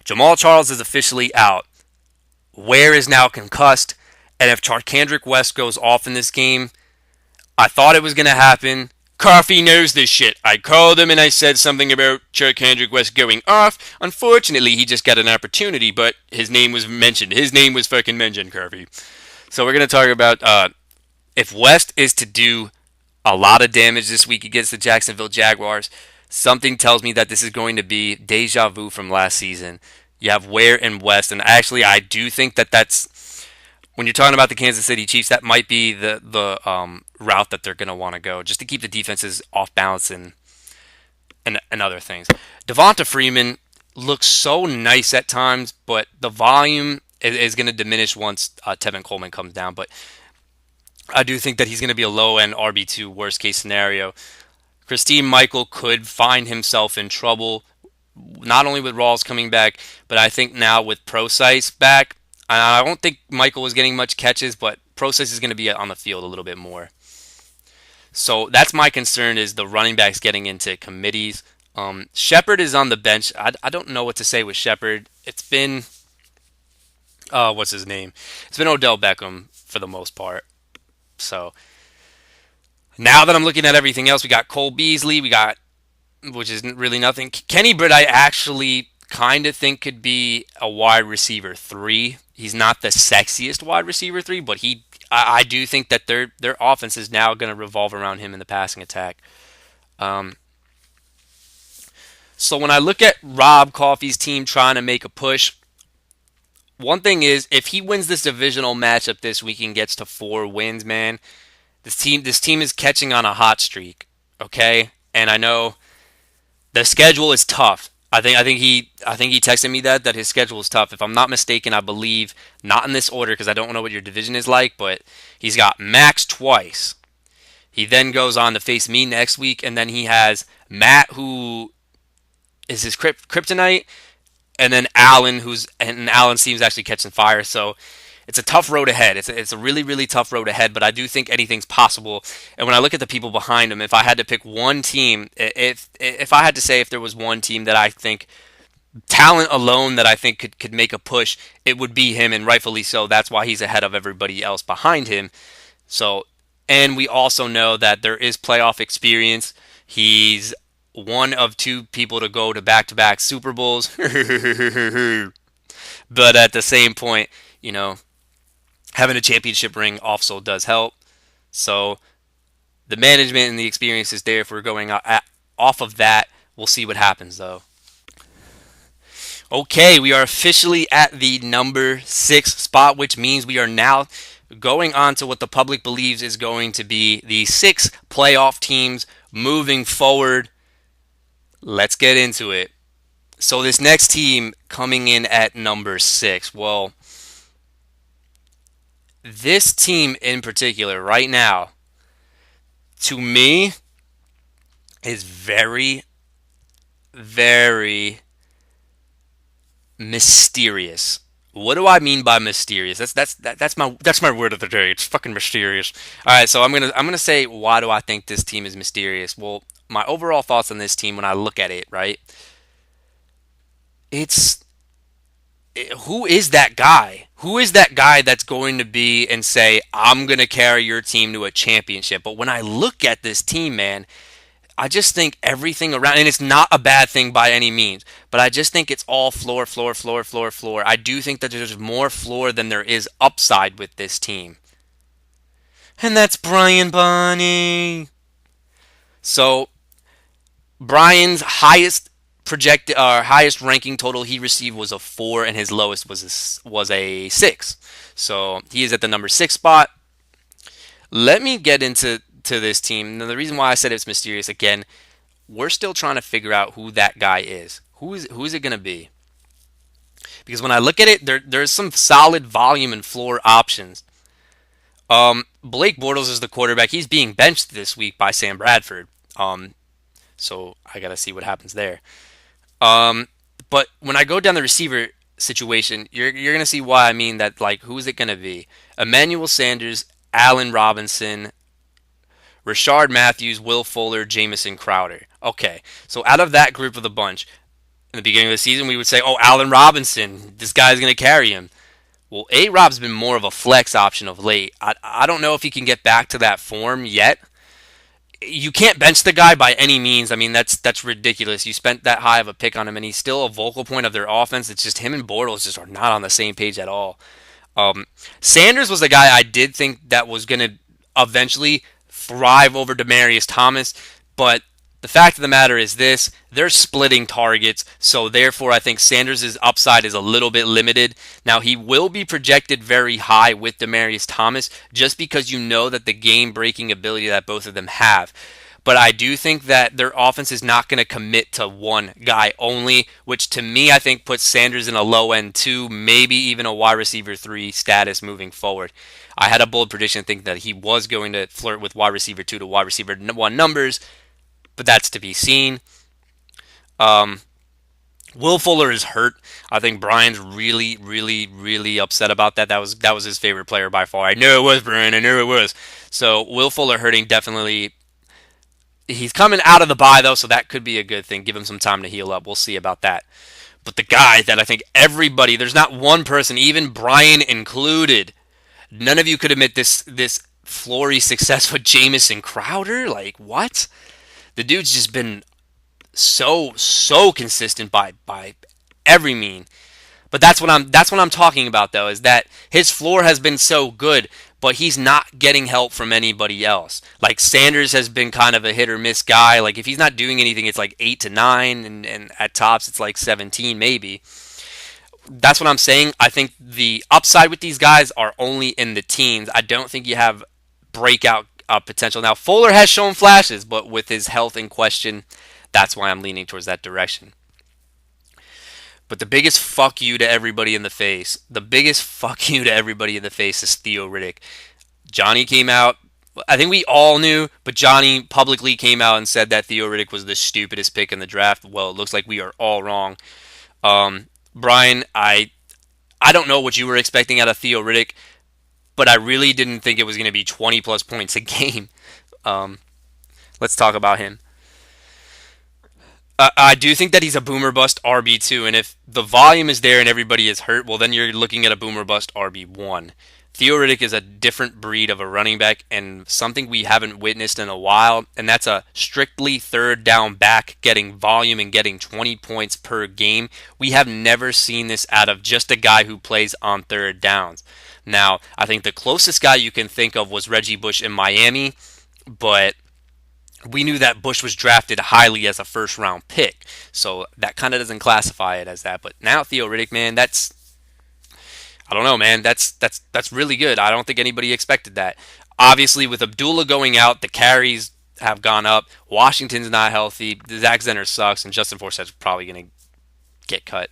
[SPEAKER 1] Jamal Charles is officially out. Ware is now concussed, and if Charkandrick West goes off in this game, I thought it was going to happen. Coffey knows this shit. I called him and I said something about Charkandrick West going off. Unfortunately, he just got an opportunity, but his name was mentioned. His name was fucking mentioned, Coffey. So we're going to talk about if West is to do a lot of damage this week against the Jacksonville Jaguars, something tells me that this is going to be deja vu from last season. You have Ware and West, and actually I do think that that's, when you're talking about the Kansas City Chiefs, that might be the route that they're going to want to go, just to keep the defenses off balance and other things. Devonta Freeman looks so nice at times, but the volume is going to diminish once Tevin Coleman comes down. But I do think that he's going to be a low-end RB2 worst-case scenario. Christine Michael could find himself in trouble, not only with Rawls coming back, but I think now with Procise back. I don't think Michael was getting much catches, but Procise is going to be on the field a little bit more. So that's my concern, is the running backs getting into committees. Shepard is on the bench. I don't know what to say with Shepard. It's been, what's his name? It's been Odell Beckham for the most part. So now that I'm looking at everything else, we got Cole Beasley, which is really nothing. Kenny Britt, I actually kind of think could be a wide receiver 3. He's not the sexiest wide receiver 3, but I do think that their offense is now going to revolve around him in the passing attack. Um, so when I look at Rob Coffey's team trying to make a push, one thing is if he wins this divisional matchup this week and gets to 4 wins, man, this team is catching on a hot streak. Okay, and I know the schedule is tough. I think he texted me that his schedule is tough. If I'm not mistaken, I believe not in this order because I don't know what your division is like, but he's got Max twice. He then goes on to face me next week, and then he has Matt, who is his kryptonite, and then Allen's team's actually catching fire. So it's a tough road ahead. It's a really really tough road ahead, but I do think anything's possible. And when I look at the people behind him, if I had to pick one team, if I had to say if there was one team that I think talent alone that I think could make a push, it would be him, and rightfully so. That's why he's ahead of everybody else behind him. So, and we also know that there is playoff experience. He's one of 2 people to go to back-to-back Super Bowls. But at the same point, you know, having a championship ring also does help. So the management and the experience is there if we're going off of that. We'll see what happens, though. Okay, we are officially at the number 6 spot, which means we are now going on to what the public believes is going to be the 6 playoff teams moving forward. Let's get into it. So this next team coming in at number 6, well, this team in particular right now, to me, is very, very mysterious. What do I mean by mysterious? That's my word of the day. It's fucking mysterious. All right, so I'm gonna say why do I think this team is mysterious? Well, my overall thoughts on this team when I look at it, right? It's who is that guy? Who is that guy that's going to be and say I'm gonna carry your team to a championship? But when I look at this team, man, I just think everything around, and it's not a bad thing by any means, but I just think it's all floor, floor, floor, floor, floor. I do think that there's more floor than there is upside with this team. And that's Brian Bunny. So, Brian's highest ranking total he received was a 4, and his lowest was a 6. So, he is at the number 6 spot. Let me get into this team. Now, the reason why I said it's mysterious again, we're still trying to figure out who that guy is. Who is it going to be? Because when I look at it, there's some solid volume and floor options. Blake Bortles is the quarterback. He's being benched this week by Sam Bradford. So I gotta see what happens there. But when I go down the receiver situation, you're gonna see why I mean that. Like, who is it gonna be? Emmanuel Sanders, Allen Robinson, Rashard Matthews, Will Fuller, Jamison Crowder. Okay, so out of that group of the bunch, in the beginning of the season, we would say, oh, Allen Robinson, this guy's going to carry him. Well, A-Rob's been more of a flex option of late. I don't know if he can get back to that form yet. You can't bench the guy by any means. I mean, that's ridiculous. You spent that high of a pick on him, and he's still a vocal point of their offense. It's just him and Bortles just are not on the same page at all. Sanders was the guy I did think that was going to eventually thrive over Demaryius Thomas, but the fact of the matter is this, they're splitting targets, so therefore I think Sanders' upside is a little bit limited. Now, he will be projected very high with Demaryius Thomas just because you know that the game-breaking ability that both of them have. But I do think that their offense is not going to commit to one guy only, which to me I think puts Sanders in a low end 2, maybe even a wide receiver 3 status moving forward. I had a bold prediction thinking that he was going to flirt with wide receiver 2 to wide receiver 1 numbers, but that's to be seen. Will Fuller is hurt. I think Brian's really, really, really upset about that. That was his favorite player by far. I knew it was, Brian. I knew it was. So Will Fuller hurting definitely. He's coming out of the bye though, so that could be a good thing. Give him some time to heal up. We'll see about that. But the guy that I think everybody, there's not one person, even Brian included, none of you could admit this flory success with Jamison Crowder. Like, what? The dude's just been so consistent by every mean. But that's what I'm talking about though, is that his floor has been so good, but he's not getting help from anybody else. Like Sanders has been kind of a hit or miss guy. Like if he's not doing anything, it's like 8 to 9, and at tops it's like 17 maybe. That's what I'm saying. I think the upside with these guys are only in the teens. I don't think you have breakout potential. Now Fuller has shown flashes, but with his health in question, that's why I'm leaning towards that direction. But the biggest fuck you to everybody in the face, the biggest fuck you to everybody in the face is Theo Riddick. Johnny came out. I think we all knew, but Johnny publicly came out and said that Theo Riddick was the stupidest pick in the draft. Well, it looks like we are all wrong. Brian, I don't know what you were expecting out of Theo Riddick, but I really didn't think it was going to be 20 plus points a game. Um, let's talk about him. I do think that he's a boomer bust RB2, and if the volume is there and everybody is hurt, well, then you're looking at a boomer bust RB1. Theo Riddick is a different breed of a running back and something we haven't witnessed in a while, and that's a strictly third down back getting volume and getting 20 points per game. We have never seen this out of just a guy who plays on third downs. Now, I think the closest guy you can think of was Reggie Bush in Miami, but we knew that Bush was drafted highly as a first round pick, so that kind of doesn't classify it as that. But now Theo Riddick, man, that's I don't know, man. That's really good. I don't think anybody expected that. Obviously, with Abdullah going out, the carries have gone up. Washington's not healthy. Zach Zenner sucks, and Justin Forsett's probably going to get cut.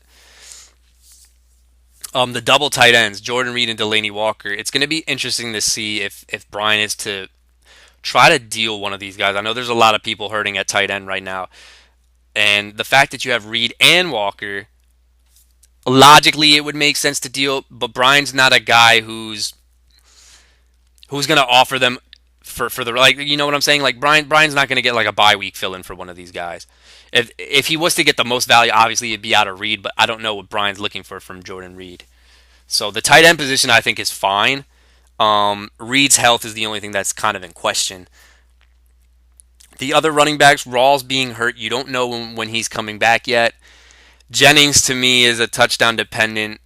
[SPEAKER 1] The double tight ends, Jordan Reed and Delaney Walker. It's going to be interesting to see if Brian is to try to deal one of these guys. I know there's a lot of people hurting at tight end right now, and the fact that you have Reed and Walker, logically it would make sense to deal. But Brian's not a guy who's going to offer them for the like. You know what I'm saying? Like Brian's not going to get like a bye week fill in for one of these guys. If he was to get the most value, obviously it'd be out of Reed. But I don't know what Brian's looking for from Jordan Reed. So the tight end position I think is fine. Reed's health is the only thing that's kind of in question. The other running backs, Rawls being hurt, you don't know when he's coming back yet. Jennings to me is a touchdown dependent.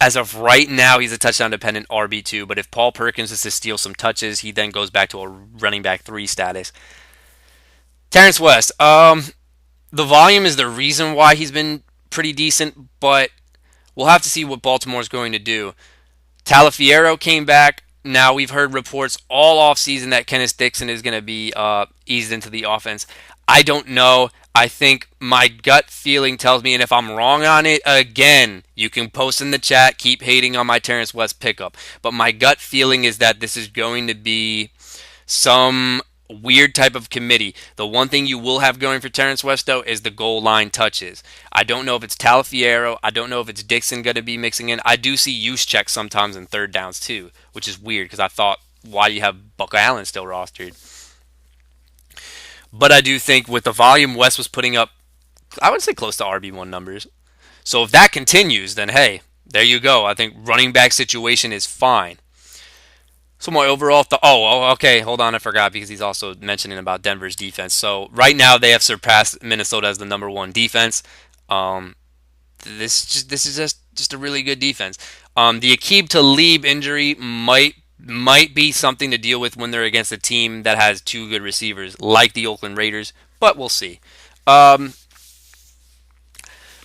[SPEAKER 1] As of right now, he's a touchdown dependent RB2. But if Paul Perkins is to steal some touches, he then goes back to a running back 3 status. Terrence West, the volume is the reason why he's been pretty decent, but we'll have to see what Baltimore's going to do. Talafiero came back. Now we've heard reports all off season that Kenneth Dixon is going to be eased into the offense. I don't know. I think my gut feeling tells me, and if I'm wrong on it, again, you can post in the chat, keep hating on my Terrence West pickup. But my gut feeling is that this is going to be some weird type of committee. The one thing you will have going for Terrence West, though, is the goal line touches. I don't know if it's Talafiero. I don't know if it's Dixon going to be mixing in. I do see use checks sometimes in third downs, too, which is weird because I thought, why do you have Buck Allen still rostered? But I do think with the volume West was putting up, I would say close to RB1 numbers. So if that continues, then hey, there you go. I think running back situation is fine. So my overall thought. Okay. Hold on, I forgot because he's also mentioning about Denver's defense. So right now they have surpassed Minnesota as the number one defense. Um, this is just a really good defense. The Aqib Talib injury might be something to deal with when they're against a team that has two good receivers like the Oakland Raiders, but we'll see. Um,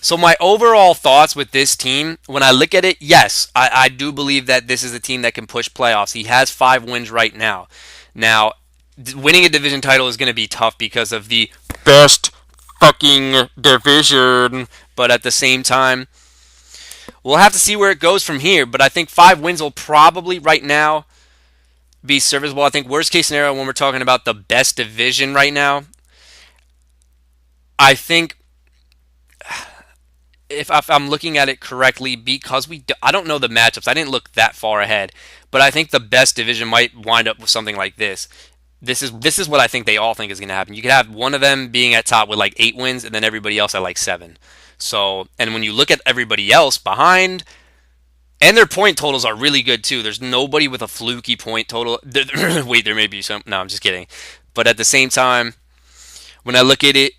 [SPEAKER 1] so my overall thoughts with this team, when I look at it, yes, I do believe that this is a team that can push playoffs. He has 5 wins right now. Now, winning a division title is going to be tough because of the best fucking division. But at the same time, we'll have to see where it goes from here. But I think 5 wins will probably right now be serviceable. I think worst case scenario when we're talking about the best division right now, I think if I'm looking at it correctly, because I don't know the matchups. I didn't look that far ahead, but I think the best division might wind up with something like this. This is what I think they all think is going to happen. You could have one of them being at top with like 8 wins, and then everybody else at like 7. So, and when you look at everybody else behind, and their point totals are really good too. There's nobody with a fluky point total. Wait, there may be some. No, I'm just kidding. But at the same time, when I look at it,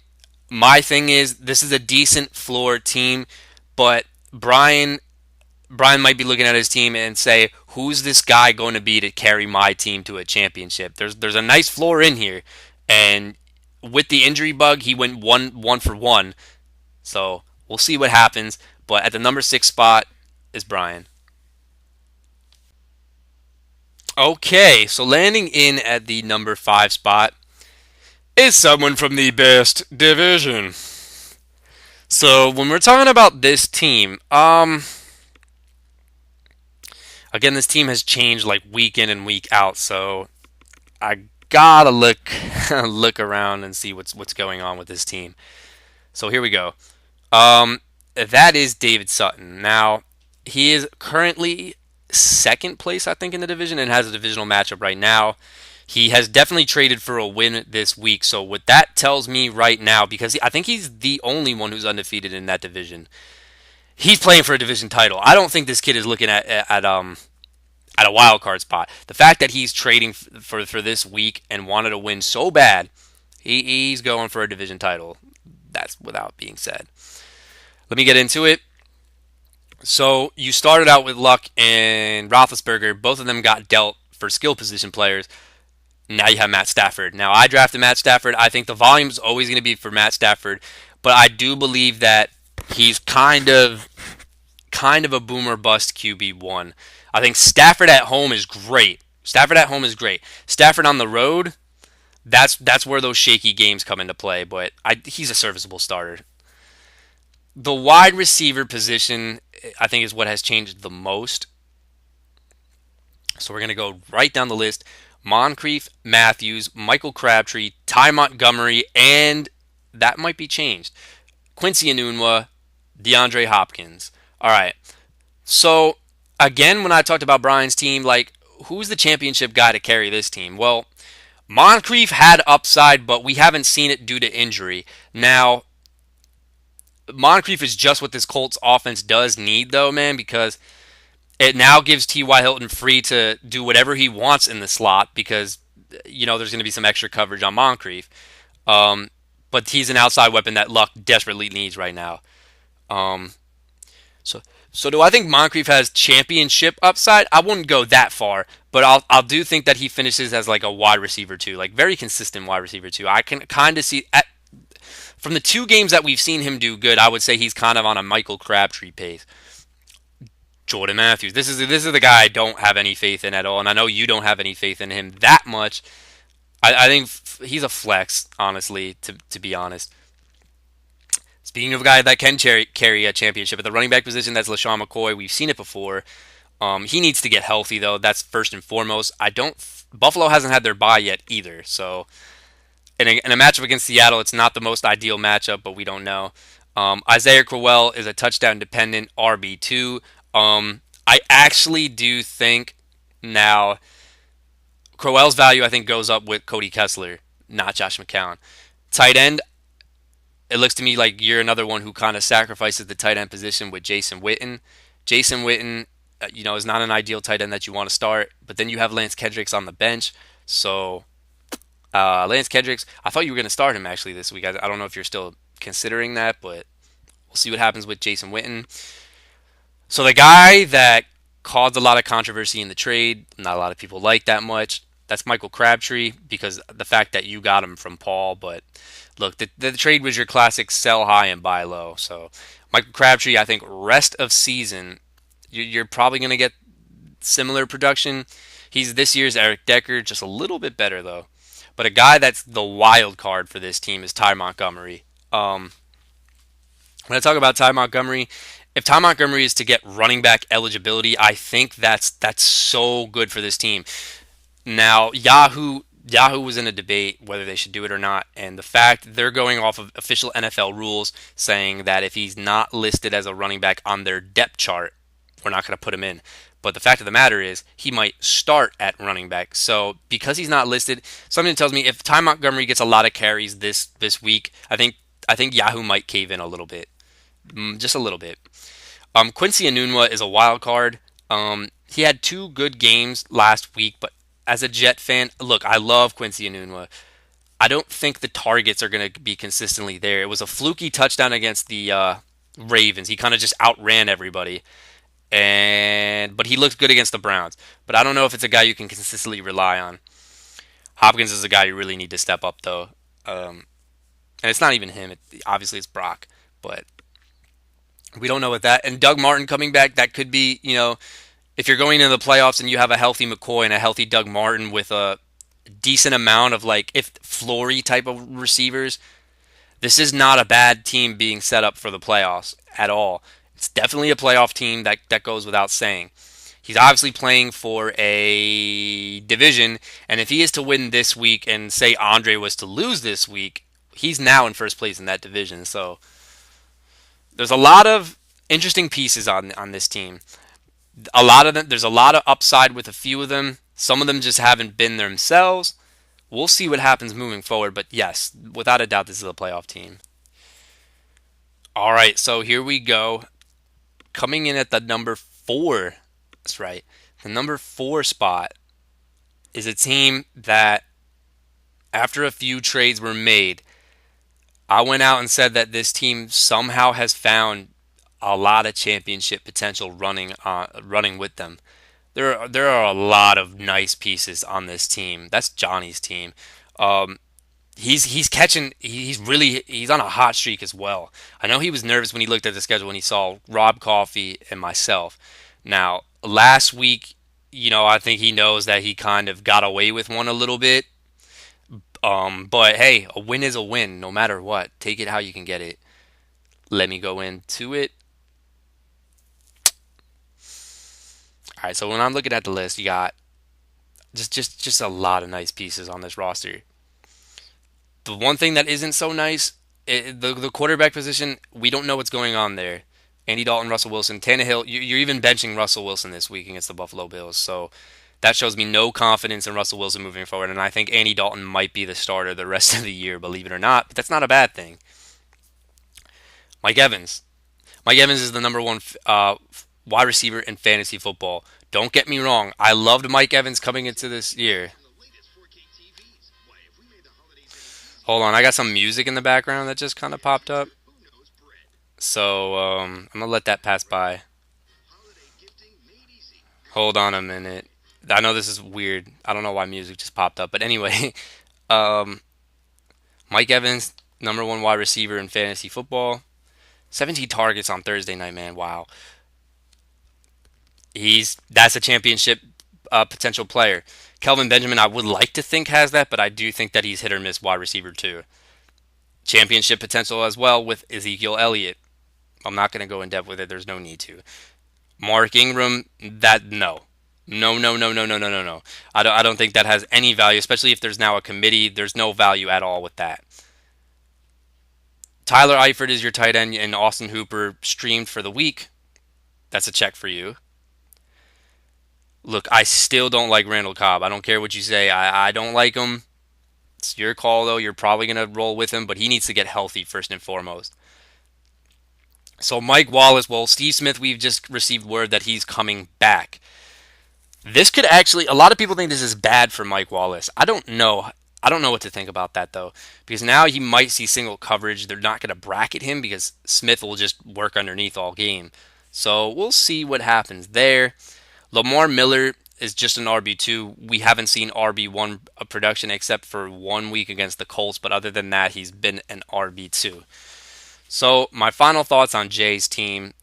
[SPEAKER 1] my thing is this is a decent floor team, but Brian might be looking at his team and say, who's this guy going to be to carry my team to a championship? There's a nice floor in here, and with the injury bug, he went one for one. So we'll see what happens. But at the number 6 spot is Brian. Okay, so landing in at the number 5 spot is someone from the best division. So when we're talking about this team, again, this team has changed like week in and week out. So I gotta look around and see what's going on with this team. So here we go. That is David Sutton. Now he is currently second place, I think, in the division and has a divisional matchup right now. He has definitely traded for a win this week. So what that tells me right now, because I think he's the only one who's undefeated in that division, he's playing for a division title. I don't think this kid is looking at a wild card spot. The fact that he's trading for this week and wanted to win so bad, he's going for a division title. That's without being said. Let me get into it. So you started out with Luck and Roethlisberger. Both of them got dealt for skill position players. Now you have Matt Stafford. Now I drafted Matt Stafford. I think the volume is always going to be for Matt Stafford, but I do believe that he's kind of a boomer bust QB1. I think Stafford at home is great. Stafford at home is great. Stafford on the road, that's where those shaky games come into play. But he's a serviceable starter. The wide receiver position, I think, is what has changed the most. So we're going to go right down the list. Moncrief, Matthews, Michael Crabtree, Ty Montgomery, and that might be changed. Quincy Enunwa, DeAndre Hopkins. All right. So again, when I talked about Brian's team, like, who's the championship guy to carry this team? Well, Moncrief had upside, but we haven't seen it due to injury. Now, Moncrief is just what this Colts offense does need, though, man, because it now gives T.Y. Hilton free to do whatever he wants in the slot because, there's going to be some extra coverage on Moncrief. But he's an outside weapon that Luck desperately needs right now. Um, so, so do I think Moncrief has championship upside? I wouldn't go that far, but I'll do think that he finishes as like a wide receiver too, like very consistent wide receiver too. I can kind of see from the 2 games that we've seen him do good. I would say he's kind of on a Michael Crabtree pace. Jordan Matthews. This is the guy I don't have any faith in at all, and I know you don't have any faith in him that much. I think he's a flex, honestly, to be honest. Speaking of a guy that can carry a championship at the running back position, that's LaShawn McCoy. We've seen it before. He needs to get healthy though. That's first and foremost. I don't. Buffalo hasn't had their bye yet either, so in a matchup against Seattle, it's not the most ideal matchup, but we don't know. Isaiah Crowell is a touchdown dependent RB2. I actually do think now Crowell's value I think goes up with Cody Kessler, not Josh McCown. Tight end, it looks to me like you're another one who kind of sacrifices the tight end position with Jason Witten. Jason Witten, is not an ideal tight end that you want to start, but then you have Lance Kendricks on the bench. So Lance Kendricks, I thought you were going to start him actually this week. I don't know if you're still considering that, but we'll see what happens with Jason Witten. So the guy that caused a lot of controversy in the trade, not a lot of people like that much. That's Michael Crabtree because the fact that you got him from Paul. But look, the trade was your classic sell high and buy low. So Michael Crabtree, I think rest of season, you're probably going to get similar production. He's this year's Eric Decker, just a little bit better though. But a guy that's the wild card for this team is Ty Montgomery. When I talk about Ty Montgomery, if Ty Montgomery is to get running back eligibility, I think that's so good for this team. Now, Yahoo was in a debate whether they should do it or not, and the fact they're going off of official NFL rules saying that if he's not listed as a running back on their depth chart, we're not going to put him in. But the fact of the matter is, he might start at running back. So because he's not listed, something tells me if Ty Montgomery gets a lot of carries this week, I think Yahoo might cave in a little bit, just a little bit. Quincy Enunwa is a wild card. He had 2 good games last week, but as a Jet fan, look, I love Quincy Enunwa. I don't think the targets are going to be consistently there. It was a fluky touchdown against the Ravens. He kind of just outran everybody. and but he looked good against the Browns. But I don't know if it's a guy you can consistently rely on. Hopkins is a guy you really need to step up though, and it's not even him. Obviously, it's Brock, but we don't know what that. And Doug Martin coming back, that could be, if you're going into the playoffs and you have a healthy McCoy and a healthy Doug Martin with a decent amount of like if Flory type of receivers, this is not a bad team being set up for the playoffs at all. It's definitely a playoff team that goes without saying. He's obviously playing for a division, and if he is to win this week and say Andre was to lose this week, he's now in first place in that division. So there's a lot of interesting pieces on this team. A lot of them, there's a lot of upside with a few of them. Some of them just haven't been themselves. We'll see what happens moving forward, but yes, without a doubt, this is a playoff team. All right, so here we go. Coming in at the number four, that's right, the number four spot is a team that, after a few trades were made, I went out and said that this team somehow has found a lot of championship potential running with them. There are a lot of nice pieces on this team. That's Johnny's team. Um, he's catching. He's on a hot streak as well. I know he was nervous when he looked at the schedule when he saw Rob Coffey and myself. Now last week, I think he knows that he kind of got away with one a little bit. But hey, a win is a win, no matter what. Take it how you can get it. Let me go into it. All right, so when I'm looking at the list, you got just a lot of nice pieces on this roster. The one thing that isn't so nice, the quarterback position, we don't know what's going on there. Andy Dalton, Russell Wilson, Tannehill. You're even benching Russell Wilson this week against the Buffalo Bills, so that shows me no confidence in Russell Wilson moving forward. And I think Andy Dalton might be the starter the rest of the year, believe it or not. But that's not a bad thing. Mike Evans. Mike Evans is the number one wide receiver in fantasy football. Don't get me wrong. I loved Mike Evans coming into this year. Hold on, I got some music in the background that just kind of popped up. So I'm gonna let that pass by. Hold on a minute. I know this is weird. I don't know why music just popped up, but anyway, um, Mike Evans, number one wide receiver in fantasy football. 17 targets on Thursday night, man. Wow, that's a championship potential player. Kelvin Benjamin, I would like to think has that, but I do think that he's hit or miss wide receiver too. Championship potential as well with Ezekiel Elliott. I'm not going to go in depth with it. There's no need to. Mark Ingram, that no. No, no, no, no, no, no, no, no. I don't think that has any value, especially if there's now a committee. There's no value at all with that. Tyler Eifert is your tight end, and Austin Hooper streamed for the week. That's a check for you. Look, I still don't like Randall Cobb. I don't care what you say. I don't like him. It's your call, though. You're probably going to roll with him, but he needs to get healthy first and foremost. So, Mike Wallace, well, Steve Smith, we've just received word that he's coming back. This could actually, a lot of people think this is bad for Mike Wallace. I don't know. I don't know what to think about that, though, because now he might see single coverage. They're not going to bracket him because Smith will just work underneath all game. So, we'll see what happens there. Lamar Miller is just an RB2. We haven't seen RB1 production except for 1 week against the Colts, but other than that, he's been an RB2. So, my final thoughts on Jay's team.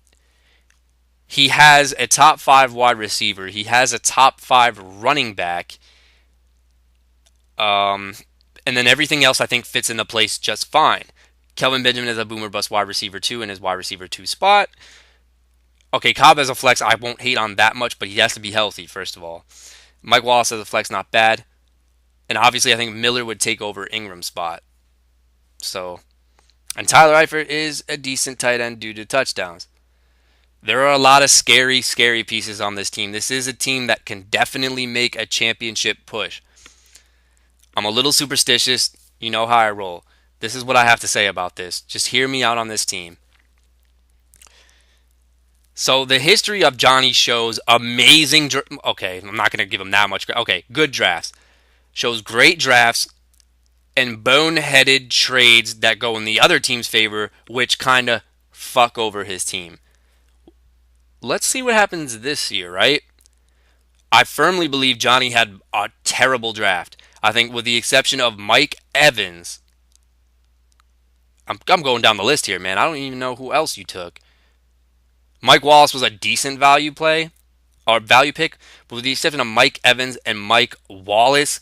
[SPEAKER 1] He has a top five wide receiver. He has a top five running back. Um, and then everything else I think fits into place just fine. Kelvin Benjamin is a boomer bust wide receiver 2 in his wide receiver 2 spot. Okay, Cobb as a flex, I won't hate on that much, but he has to be healthy, first of all. Mike Wallace as a flex, not bad. And obviously, I think Miller would take over Ingram's spot. So, and Tyler Eifert is a decent tight end due to touchdowns. There are a lot of scary, scary pieces on this team. This is a team that can definitely make a championship push. I'm a little superstitious. You know how I roll. This is what I have to say about this. Just hear me out on this team. So the history of Johnny shows amazing. Okay, I'm not going to give him that much. Okay, good drafts. Shows great drafts and boneheaded trades that go in the other team's favor, which kind of fuck over his team. let's see what happens this year, right? I firmly believe Johnny had a terrible draft. I think, with the exception of Mike Evans, I'm going down the list here, man. I don't even know who else you took. Mike Wallace was a decent value play or value pick, but with the exception of Mike Evans and Mike Wallace,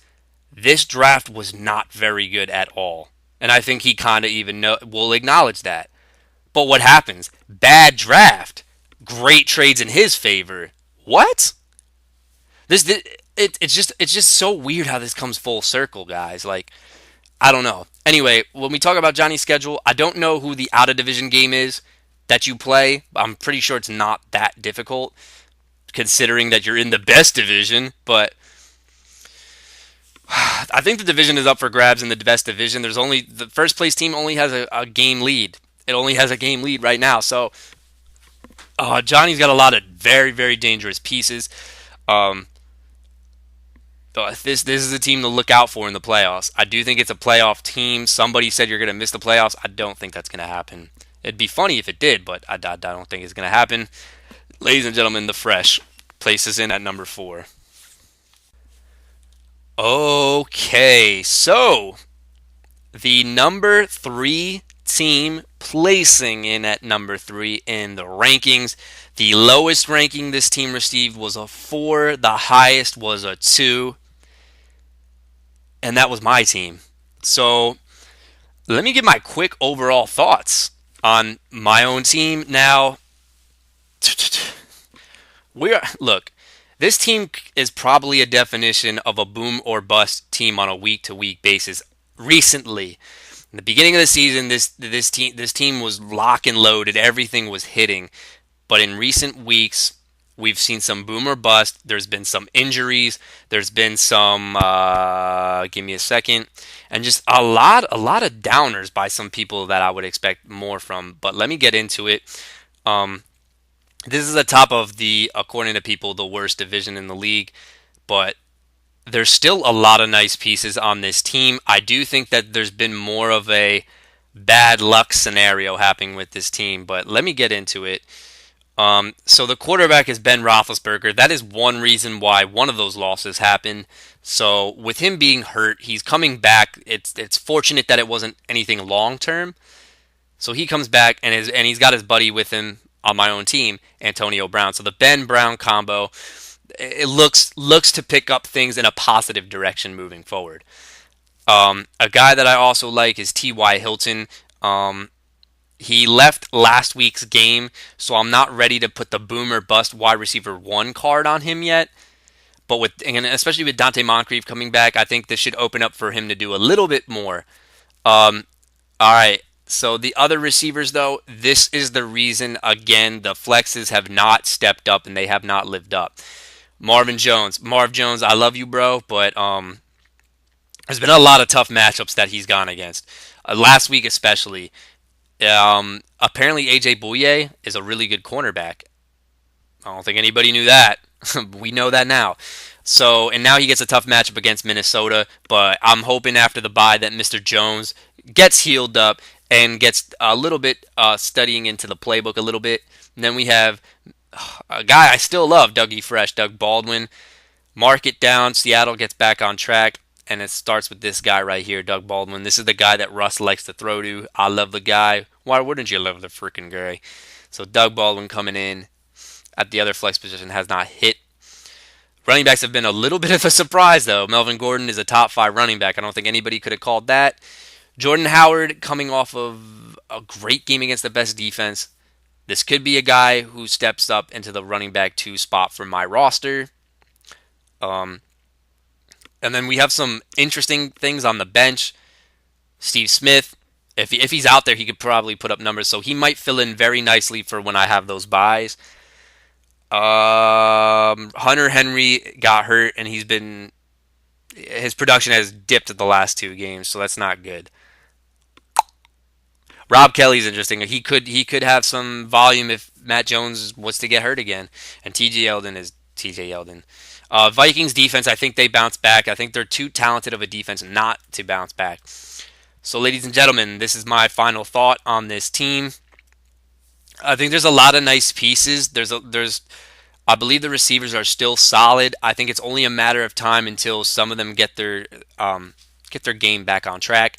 [SPEAKER 1] this draft was not very good at all. And I think he kind of even will acknowledge that. But what happens? Bad draft. Great trades in his favor. What? It's just so weird how this comes full circle, guys. Like, I don't know. Anyway, when we talk about Johnny's schedule, I don't know who the out of division game is that you play. I'm pretty sure it's not that difficult considering that you're in the best division, but I think the division is up for grabs in the best division. There's only the first place team only has a game lead. It only has a game lead right now. So Johnny's got a lot of very, very dangerous pieces. Um, this is a team to look out for in the playoffs. I do think it's a playoff team. Somebody said you're going to miss the playoffs. I don't think that's going to happen. It'd be funny if it did, but I don't think it's going to happen. Ladies and gentlemen, the Fresh places in at number 4. Okay, so the number 3 team placing in at number 3 in the rankings. The lowest ranking this team received was a 4. The highest was a 2. And that was my team. So let me give my quick overall thoughts on my own team. Now, look, this team is probably a definition of a boom or bust team on a week to week basis. Recently, in the beginning of the season, this team was lock and loaded. Everything was hitting. But in recent weeks, we've seen some boom or bust. There's been some injuries. There's been some give me a second, and just a lot of downers by some people that I would expect more from. But let me get into it. This is the top of the, according to people, the worst division in the league. But there's still a lot of nice pieces on this team. I do think that there's been more of a bad luck scenario happening with this team, but let me get into it. So the quarterback is Ben Roethlisberger. That is one reason why one of those losses happened. So with him being hurt, he's coming back. It's fortunate that it wasn't anything long term. So he comes back and he's got his buddy with him on my own team, Antonio Brown. So the Ben Brown combo, it looks to pick up things in a positive direction moving forward. A guy that I also like is T.Y. Hilton. He left last week's game, so I'm not ready to put the boomer bust wide receiver 1 card on him yet. But and especially with Dante Moncrief coming back, I think this should open up for him to do a little bit more. All right. So the other receivers, though, this is the reason, again, the flexes have not stepped up and they have not lived up. Marvin Jones. Marv Jones, I love you, bro, but there's been a lot of tough matchups that he's gone against. Last week especially. Apparently AJ Bouye is a really good cornerback. I don't think anybody knew that. We know that now. So, and now he gets a tough matchup against Minnesota, but I'm hoping after the bye that Mr. Jones gets healed up and gets a little bit studying into the playbook a little bit. And then we have a guy I still love, Dougie Fresh, Doug Baldwin. Mark it down. Seattle gets back on track. And it starts with this guy right here, Doug Baldwin. This is the guy that Russ likes to throw to. I love the guy. Why wouldn't you love the freaking guy? So Doug Baldwin coming in at the other flex position has not hit. Running backs have been a little bit of a surprise, though. Melvin Gordon is a top 5 running back. I don't think anybody could have called that. Jordan Howard coming off of a great game against the best defense. This could be a guy who steps up into the running back 2 spot for my roster. And then we have some interesting things on the bench. Steve Smith, if he's out there, he could probably put up numbers. So he might fill in very nicely for when I have those buys. Hunter Henry got hurt, and his production has dipped at the last 2 games, so that's not good. Rob Kelly's interesting. He could have some volume if Matt Jones was to get hurt again. And TJ Yeldon is TJ Yeldon. Vikings defense, I think they bounce back. I think they're too talented of a defense not to bounce back. So, ladies and gentlemen, this is my final thought on this team. I think there's a lot of nice pieces. I believe the receivers are still solid. I think it's only a matter of time until some of them get their game back on track.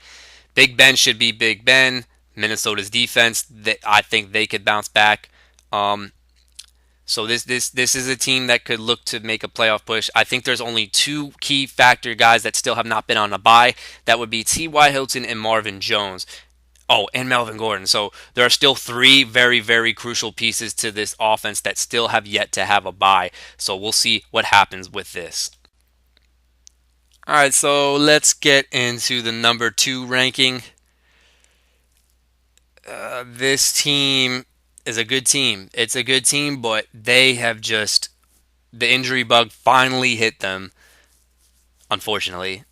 [SPEAKER 1] Big Ben should be Big Ben. Minnesota's defense, I think they could bounce back. Um, so this is a team that could look to make a playoff push. I think there's only two key factor guys that still have not been on a bye. That would be T.Y. Hilton and Marvin Jones. Oh, and Melvin Gordon. So there are still three very, very crucial pieces to this offense that still have yet to have a bye. So we'll see what happens with this. All right, so let's get into the number two ranking. This team is a good team. It's a good team, but they have just the injury bug finally hit them. Unfortunately,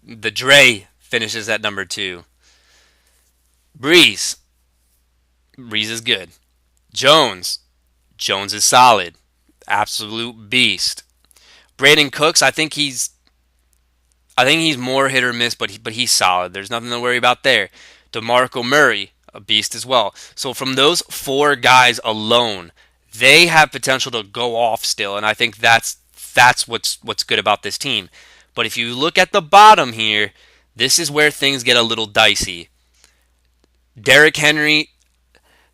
[SPEAKER 1] the Dre finishes at number two. Breeze, Breeze is good. Jones, Jones is solid, absolute beast. Brandon Cooks, I think he's more hit or miss, but he's solid. There's nothing to worry about there. DeMarco Murray, a beast as well. So from those four guys alone, they have potential to go off still, and I think that's what's good about this team. But if you look at the bottom here, this is where things get a little dicey. Derrick Henry,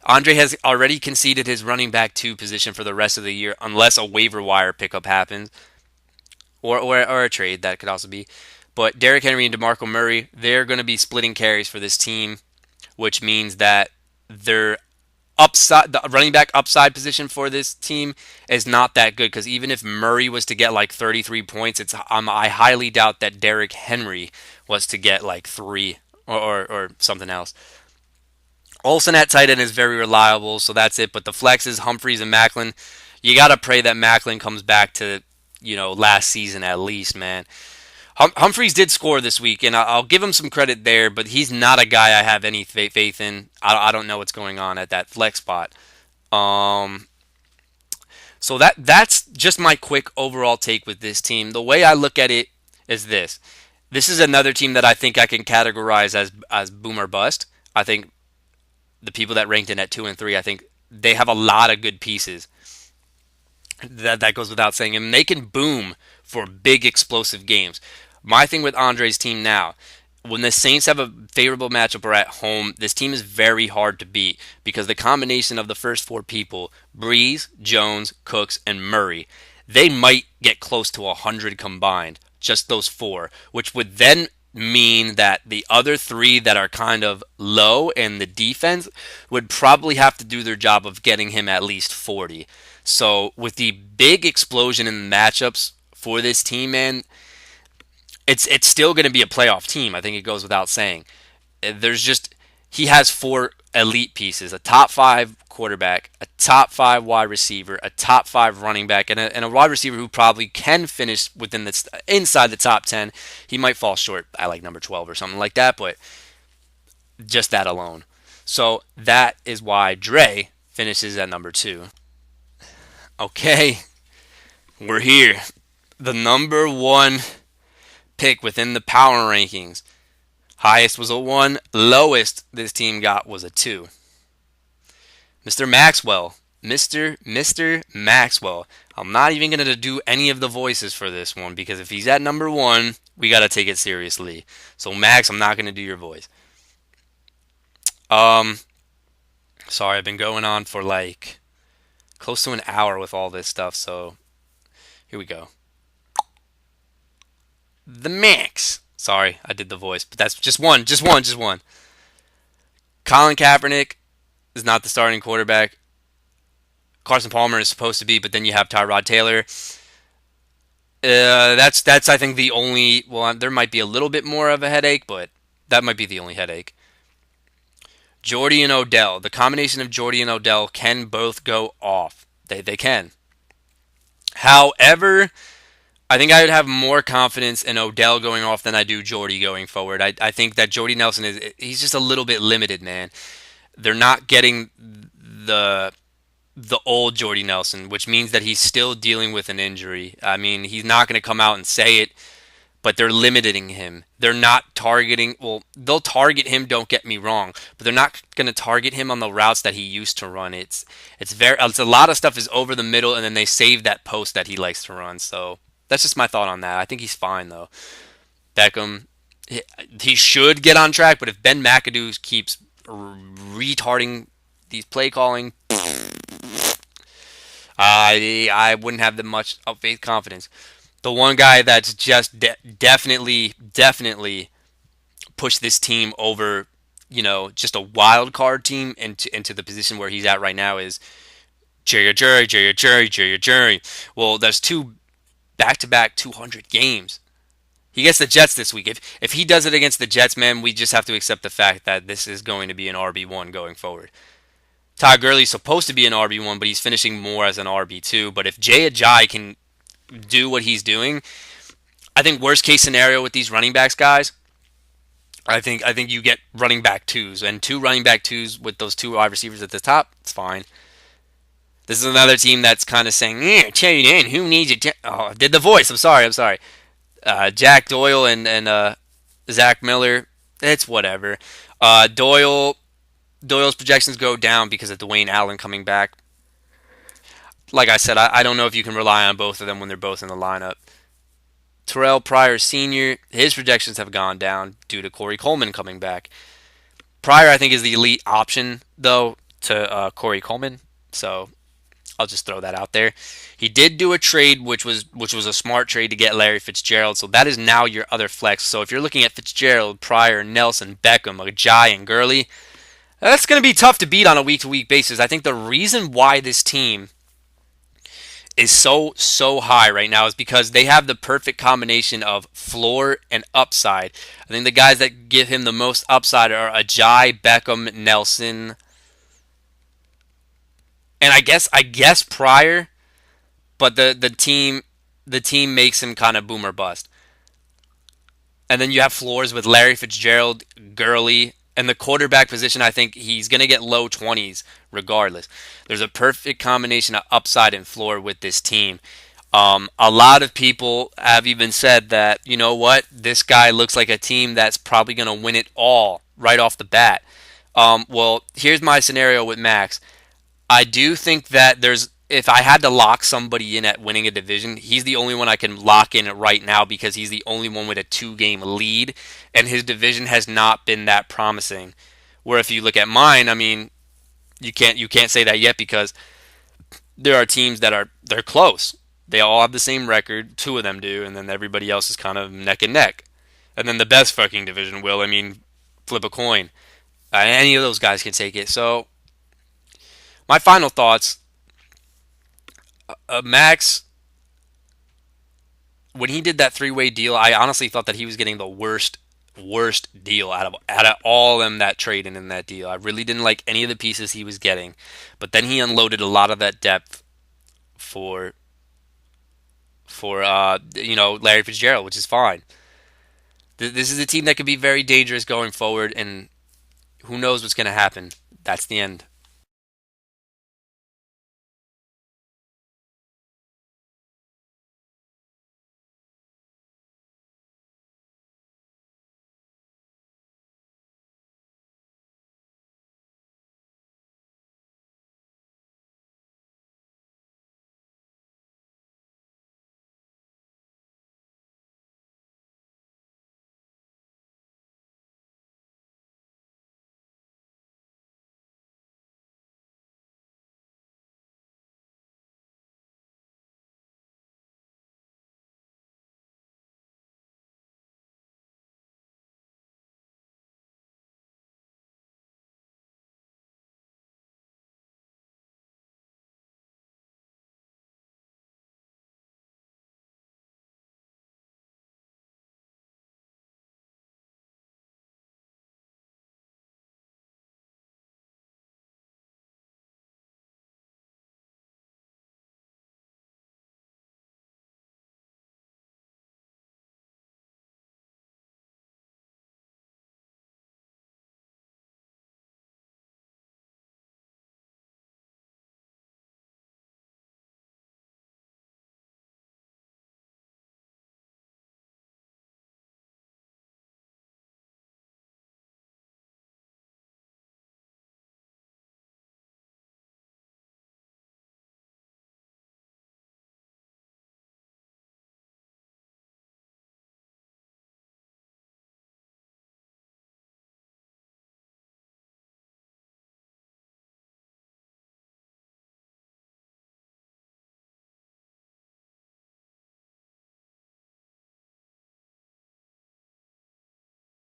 [SPEAKER 1] Andre has already conceded his running back two position for the rest of the year, unless a waiver wire pickup happens, or a trade that could also be. But Derrick Henry and DeMarco Murray, they're going to be splitting carries for this team, which means that their upside, the running back upside position for this team is not that good. Because even if Murray was to get like 33 points, I highly doubt that Derrick Henry was to get like three or something else. Olsen at tight end is very reliable, so that's it. But the flexes, Humphreys and Macklin, you got to pray that Macklin comes back to last season at least, man. Humphreys did score this week, and I'll give him some credit there, but he's not a guy I have any faith in. I don't know what's going on at that flex spot. Um, so that's just my quick overall take with this team. The way I look at it is this: this is another team that I think I can categorize as boom or bust. I think the people that ranked in at 2 and 3, I think they have a lot of good pieces. That goes without saying, and they can boom for big explosive games. My thing with Andre's team now, when the Saints have a favorable matchup or at home, this team is very hard to beat because the combination of the first four people, Breeze, Jones, Cooks, and Murray, they might get close to 100 combined, just those four, which would then mean that the other three that are kind of low in the defense would probably have to do their job of getting him at least 40. So with the big explosion in the matchups for this team, man, it's still going to be a playoff team. I think it goes without saying. There's just he has four elite pieces: a top five quarterback, a top five wide receiver, a top five running back, and a wide receiver who probably can finish within the inside the top 10. He might fall short at like number 12 or something like that, but just that alone. So that is why Dre finishes at number two. Okay, we're here. The number one pick within the power rankings. Highest was a 1. Lowest this team got was a 2. Mr. Maxwell. Mr. Maxwell. I'm not even going to do any of the voices for this one because if he's at number 1, we got to take it seriously. So Max, I'm not going to do your voice. Um, Sorry, I've been going on for like close to an hour with all this stuff, so here we go. The Max. Sorry, I did the voice, but that's just one. Just one. Colin Kaepernick is not the starting quarterback. Carson Palmer is supposed to be, but then you have Tyrod Taylor. That's I think the only. Well, there might be a little bit more of a headache, but that might be the only headache. Jordy and Odell. The combination of Jordy and Odell can both go off. They can. However, I think I would have more confidence in Odell going off than I do Jordy going forward. I think that Jordy Nelson he's just a little bit limited, man. They're not getting the old Jordy Nelson, which means that he's still dealing with an injury. I mean, he's not going to come out and say it, but they're limiting him. They're not targeting. Well, they'll target him. Don't get me wrong, but they're not going to target him on the routes that he used to run. It's a lot of stuff is over the middle, and then they save that post that he likes to run. So that's just my thought on that. I think he's fine though. Beckham, he should get on track, but if Ben McAdoo keeps retarding these play calling, I wouldn't have that much of faith confidence. The one guy that's just definitely pushed this team over, just a wild card team into the position where he's at right now is Jerry. Well, there's two back-to-back 200 games. He gets the Jets this week. If he does it against the Jets, man, we just have to accept the fact that this is going to be an RB1 going forward. Todd Gurley's supposed to be an RB1, but he's finishing more as an RB2. But if Jay Ajayi can do what he's doing, I think worst case scenario with these running backs guys, I think you get running back twos and two running back twos with those two wide receivers at the top. It's fine. This is another team that's kind of saying, tune in. Who needs it? Oh, I did the voice. I'm sorry. Jack Doyle and Zach Miller. It's whatever. Doyle's projections go down because of Dwayne Allen coming back. Like I said, I don't know if you can rely on both of them when they're both in the lineup. Terrell Pryor Sr., his projections have gone down due to Corey Coleman coming back. Pryor, I think, is the elite option, though, to Corey Coleman. So I'll just throw that out there. He did do a trade, which was a smart trade to get Larry Fitzgerald. So that is now your other flex. So if you're looking at Fitzgerald, Pryor, Nelson, Beckham, Ajayi, and Gurley, that's going to be tough to beat on a week-to-week basis. I think the reason why this team is so high right now is because they have the perfect combination of floor and upside. I think the guys that give him the most upside are Ajayi, Beckham, Nelson, and I guess Pryor, but the team makes him kind of boomer bust. And then you have floors with Larry Fitzgerald, Gurley, and the quarterback position. I think he's going to get low 20s regardless. There's a perfect combination of upside and floor with this team. A lot of people have even said that, you know what, this guy looks like a team that's probably going to win it all right off the bat. Well, here's my scenario with Max. I do think that if I had to lock somebody in at winning a division, he's the only one I can lock in right now because he's the only one with a 2-game lead, and his division has not been that promising. Where if you look at mine, I mean, you can't say that yet because there are teams they're close. They all have the same record, two of them do, and then everybody else is kind of neck and neck. And then the best fucking division will, I mean, flip a coin. Any of those guys can take it. So my final thoughts. Max, when he did that three-way deal, I honestly thought that he was getting the worst deal out of all of them that traded in that deal. I really didn't like any of the pieces he was getting, but then he unloaded a lot of that depth for Larry Fitzgerald, which is fine. This is a team that could be very dangerous going forward, and who knows what's going to happen. That's the end.